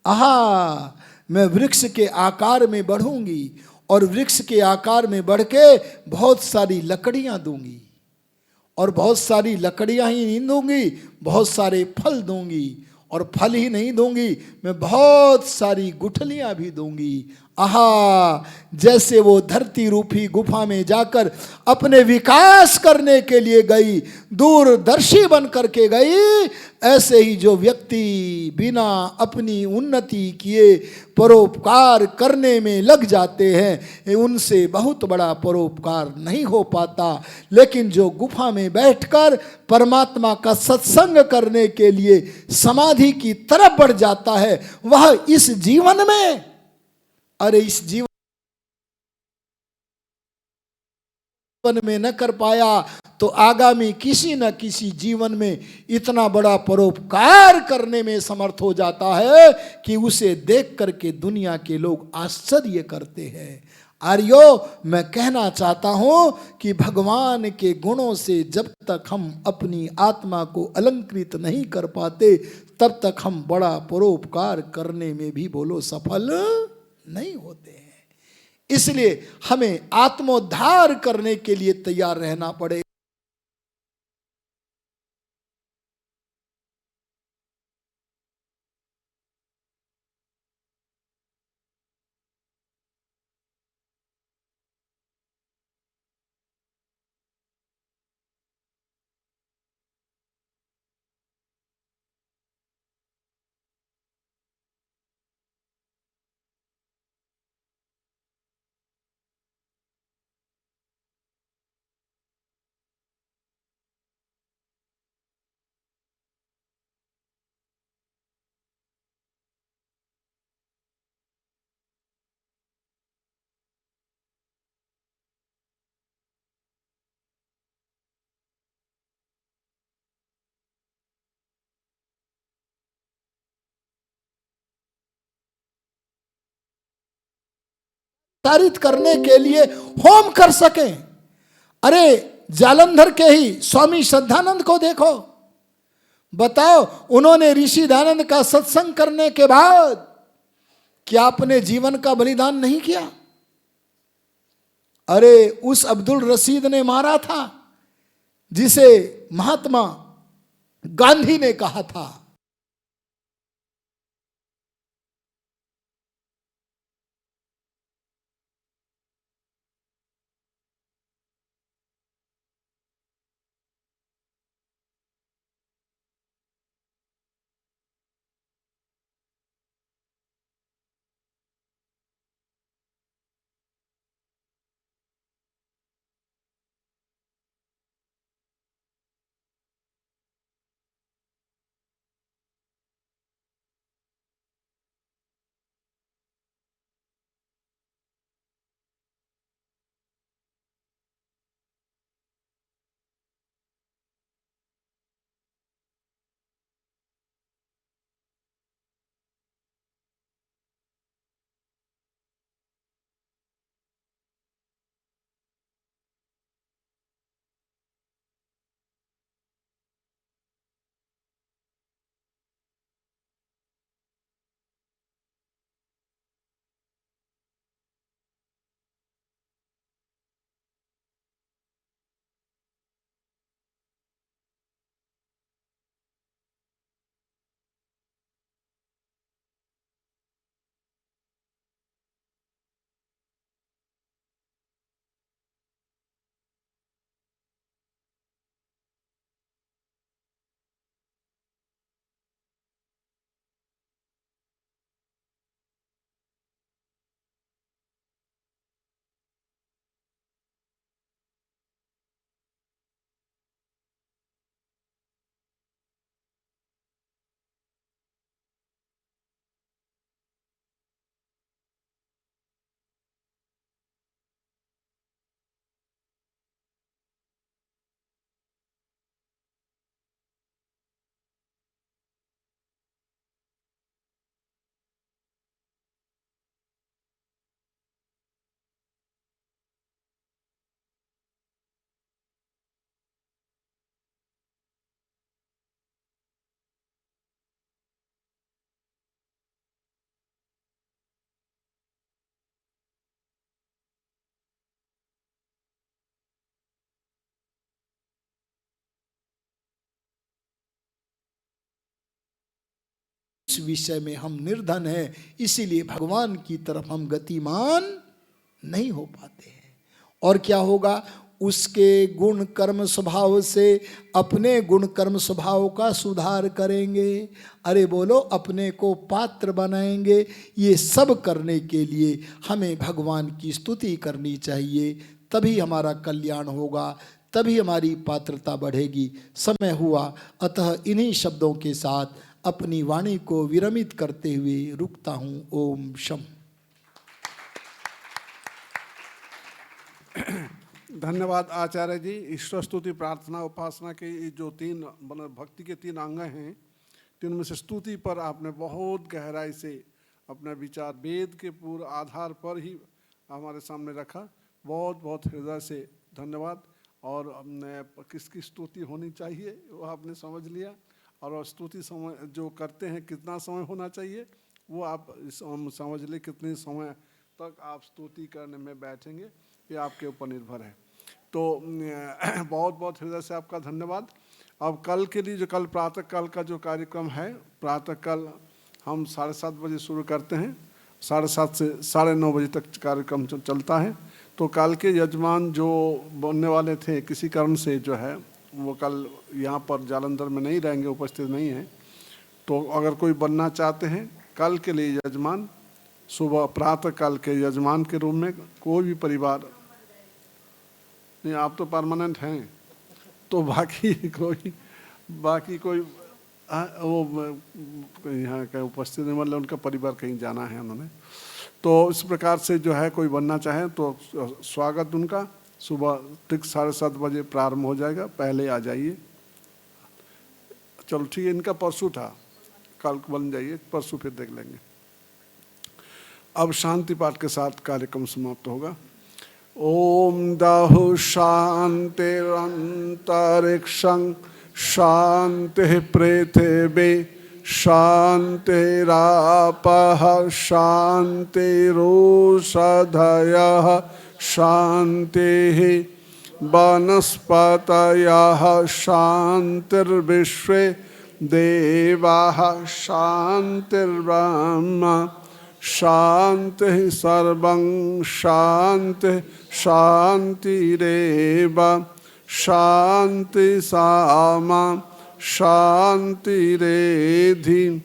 Speaker 4: आहा, मैं वृक्ष के आकार में बढ़ूंगी और वृक्ष के आकार में बढ़ के बहुत सारी लकड़ियां दूंगी और बहुत सारी लकड़ियां ही नहीं दूंगी, बहुत सारे फल दूंगी। और फल ही नहीं दूंगी, मैं बहुत सारी गुठलियां भी दूंगी। आहा, जैसे वो धरती रूपी गुफा में जाकर अपने विकास करने के लिए गई, दूरदर्शी बन करके गई, ऐसे ही जो व्यक्ति बिना अपनी उन्नति किए परोपकार करने में लग जाते हैं, उनसे बहुत बड़ा परोपकार नहीं हो पाता। लेकिन जो गुफा में बैठकर परमात्मा का सत्संग करने के लिए समाधि की तरफ बढ़ जाता है, वह इस जीवन में, अरे इस जीवन में न कर पाया तो आगामी किसी न किसी जीवन में इतना बड़ा परोपकार करने में समर्थ हो जाता है कि उसे देख करके दुनिया के लोग आश्चर्य करते हैं। आर्यो, मैं कहना चाहता हूं कि भगवान के गुणों से जब तक हम अपनी आत्मा को अलंकृत नहीं कर पाते, तब तक हम बड़ा परोपकार करने में भी बोलो सफल नहीं होते हैं। इसलिए हमें आत्मोद्धार करने के लिए तैयार रहना पड़ेगा। प्रचारित करने के लिए होम कर सकें। अरे जालंधर के ही स्वामी श्रद्धानंद को देखो, बताओ उन्होंने ऋषि दयानंद का सत्संग करने के बाद क्या अपने जीवन का बलिदान नहीं किया? अरे उस अब्दुल रशीद ने मारा था जिसे महात्मा गांधी ने कहा था इस विषय में हम निर्धन हैं, इसीलिए भगवान की तरफ हम गतिमान नहीं हो पाते हैं। और क्या होगा? उसके गुण कर्म स्वभाव से अपने गुण कर्म स्वभाव का सुधार करेंगे। अरे बोलो, अपने को पात्र बनाएंगे। ये सब करने के लिए हमें भगवान की स्तुति करनी चाहिए, तभी हमारा कल्याण होगा, तभी हमारी पात्रता बढ़ेगी। समय हुआ, अतः इन्हीं शब्दों के साथ अपनी वाणी को विरमित करते हुए रुकता हूँ। ओम शम।
Speaker 2: धन्यवाद आचार्य जी। ईश्वर स्तुति, प्रार्थना, उपासना के जो तीन भक्ति के तीन अंग हैं, तीन में से स्तुति पर आपने बहुत गहराई से अपना विचार वेद के पूर्व आधार पर ही हमारे सामने रखा। बहुत बहुत हृदय से धन्यवाद। और किसकी स्तुति होनी चाहिए वो आपने समझ लिया, और स्तुति समय जो करते हैं कितना समय होना चाहिए वो आप समझ लें। कितने समय तक आप स्तुति करने में बैठेंगे ये आपके ऊपर निर्भर है। तो बहुत बहुत हृदय से आपका धन्यवाद। अब कल के लिए जो कल प्रातः काल का जो कार्यक्रम है, प्रातः काल हम 7:30 बजे शुरू करते हैं, 7:30 से 9:30 बजे तक कार्यक्रम चलता है। तो कल के यजमान जो बनने वाले थे किसी कारण से जो है वो कल यहाँ पर जालंधर में नहीं रहेंगे, उपस्थित नहीं हैं। तो अगर कोई बनना चाहते हैं कल के लिए यजमान, सुबह प्रातः काल के यजमान के रूप में कोई भी परिवार नहीं, आप तो परमानेंट हैं, तो बाकी कोई वो यहाँ का उपस्थित नहीं, मतलब उनका परिवार कहीं जाना है उन्होंने। तो इस प्रकार से जो है कोई बनना चाहे तो स्वागत उनका। सुबह ठीक 7:30 बजे प्रारंभ हो जाएगा, पहले आ जाइए। चलो ठीक है, इनका परसों था, कल बन जाइए, परसों फिर देख लेंगे। अब शांति पाठ के साथ कार्यक्रम समाप्त होगा। ओम दाहु शांतिरंतरिक्षं शांति पृथिवी शांतिरापः शांतिरोषधयः शांतिः वनस्पतयः शांतिर्विश्वे देवाः शांतिर्ब्रह्म शांति सर्वं शांति शांतिरेव शांति सामा शांतिरेधि।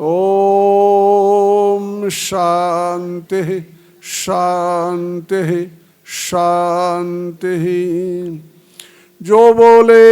Speaker 2: ओम शांति शांति शांति। जो बोले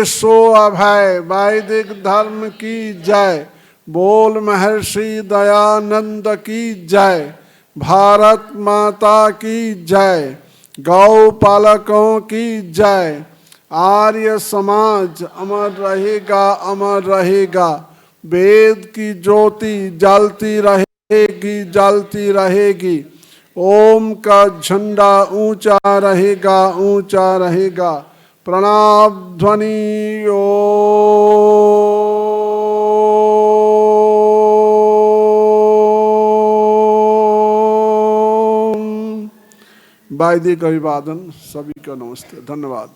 Speaker 2: सो अभय। वैदिक धर्म की जय। बोल महर्षि दयानंद की जय। भारत माता की जय। गौ पालकों की जय। आर्य समाज अमर रहेगा, अमर रहेगा। वेद की ज्योति जलती रहेगी, जलती रहेगी। ओम का झंडा ऊंचा रहेगा, ऊंचा रहेगा। प्रणाम ध्वनि वैदिक अभिवादन। सभी का नमस्ते, धन्यवाद।